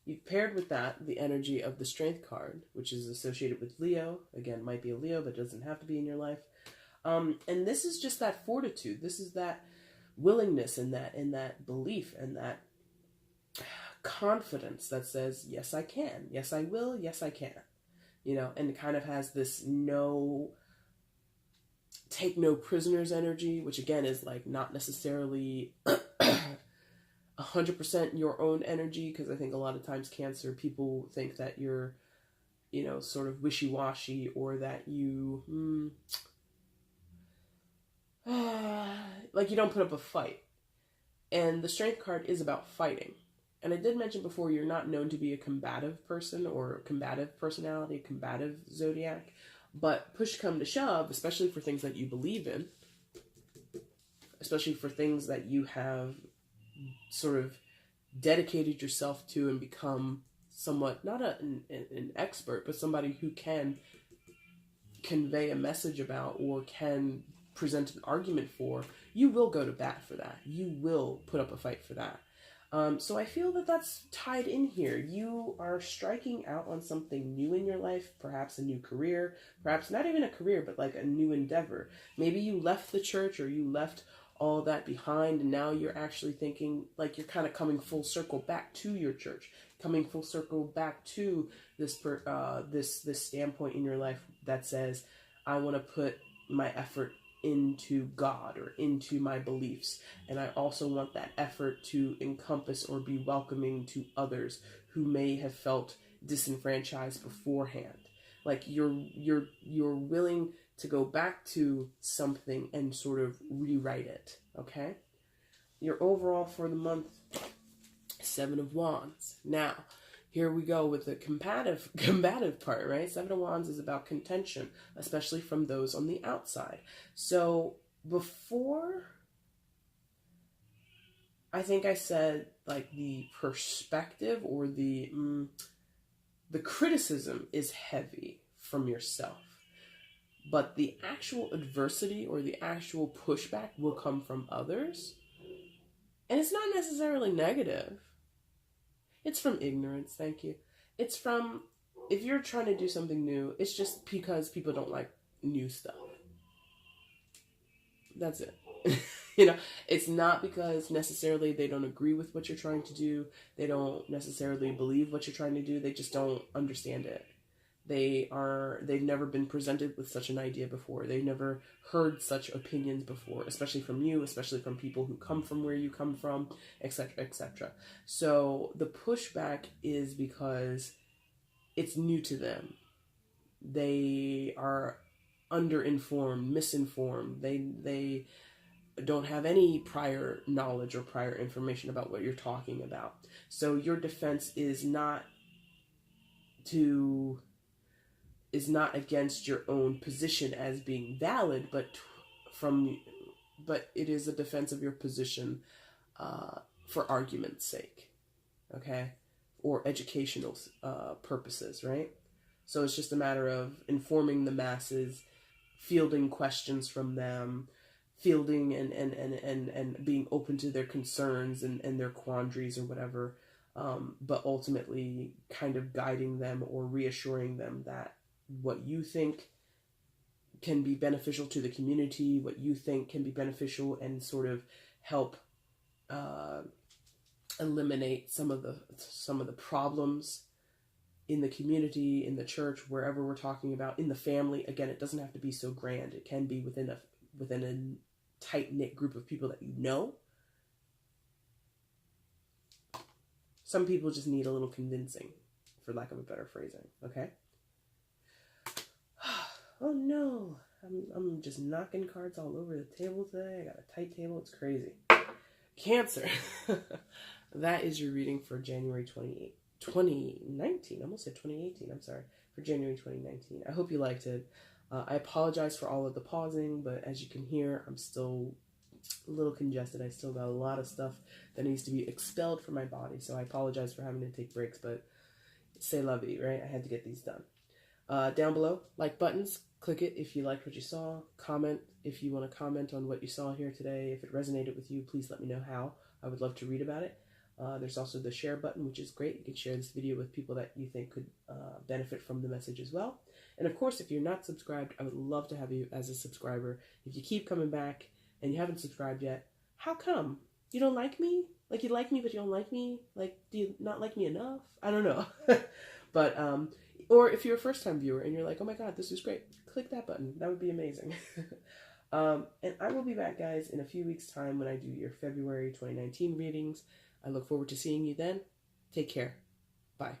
You've paired with that the energy of the Strength card, which is associated with Leo. Again, might be a Leo, but doesn't have to be in your life. And this is just that fortitude. This is that willingness and that belief and that confidence that says, yes, I can. Yes, I will. Yes, I can. You know, and it kind of has this take no prisoners energy, which again is like not necessarily 100% your own energy, because I think a lot of times Cancer people think that you're, you know, sort of wishy-washy, or that you like you don't put up a fight. And the Strength card is about fighting. And I did mention before, you're not known to be a combative person or a combative personality, a combative zodiac. But push come to shove, especially for things that you believe in, especially for things that you have sort of dedicated yourself to and become somewhat, not an expert, but somebody who can convey a message about or can present an argument for, you will go to bat for that. You will put up a fight for that. So I feel that that's tied in here. You are striking out on something new in your life, perhaps a new career, perhaps not even a career, but like a new endeavor. Maybe you left the church, or you left all that behind, and now you're actually thinking like you're kind of coming full circle back to your church, coming full circle back to this this standpoint in your life that says, I want to put my effort into God or into my beliefs, and I also want that effort to encompass or be welcoming to others who may have felt disenfranchised beforehand. Like you're willing to go back to something and sort of rewrite it. Okay, your overall for the month, Seven of Wands. Now here we go with the combative part, right? Seven of Wands is about contention, especially from those on the outside. So before, I think I said like the perspective or the criticism is heavy from yourself, but the actual adversity or the actual pushback will come from others. And it's not necessarily negative. It's from ignorance, thank you. It's from, if you're trying to do something new, it's just because people don't like new stuff. That's it. You know, it's not because necessarily they don't agree with what you're trying to do. They don't necessarily believe what you're trying to do. They just don't understand it. They've never been presented with such an idea before. They've never heard such opinions before, especially from you, especially from people who come from where you come from, etc., etc. So the pushback is because it's new to them. They are underinformed, misinformed. They don't have any prior knowledge or prior information about what you're talking about. So your defense is not against your own position as being valid, but it is a defense of your position for argument's sake, okay, or educational purposes, right? So it's just a matter of informing the masses, fielding questions from them, fielding and being open to their concerns and their quandaries or whatever, but ultimately kind of guiding them or reassuring them that what you think can be beneficial to the community, what you think can be beneficial and sort of help eliminate some of the problems in the community, in the church, wherever we're talking about, in the family. Again, it doesn't have to be so grand. It can be within a tight-knit group of people that you know. Some people just need a little convincing, for lack of a better phrasing, okay? Oh no, I'm just knocking cards all over the table today. I got a tight table, it's crazy. Cancer. That is your reading for January 2019. I almost said 2018, I'm sorry. For January 2019. I hope you liked it. I apologize for all of the pausing, but as you can hear, I'm still a little congested. I still got a lot of stuff that needs to be expelled from my body, so I apologize for having to take breaks, but c'est la vie, right? I had to get these done. Down below, like buttons, click it if you liked what you saw. Comment if you want to comment on what you saw here today. If it resonated with you, please let me know how. I would love to read about it. There's also the share button, which is great. You can share this video with people that you think could benefit from the message as well. And of course, if you're not subscribed, I would love to have you as a subscriber. If you keep coming back and you haven't subscribed yet, how come? You don't like me? Like, you like me, but you don't like me? Like, do you not like me enough? I don't know. But, or if you're a first-time viewer and you're like, oh my god, this is great, click that button. That would be amazing. And I will be back, guys, in a few weeks' time when I do your February 2019 readings. I look forward to seeing you then. Take care. Bye.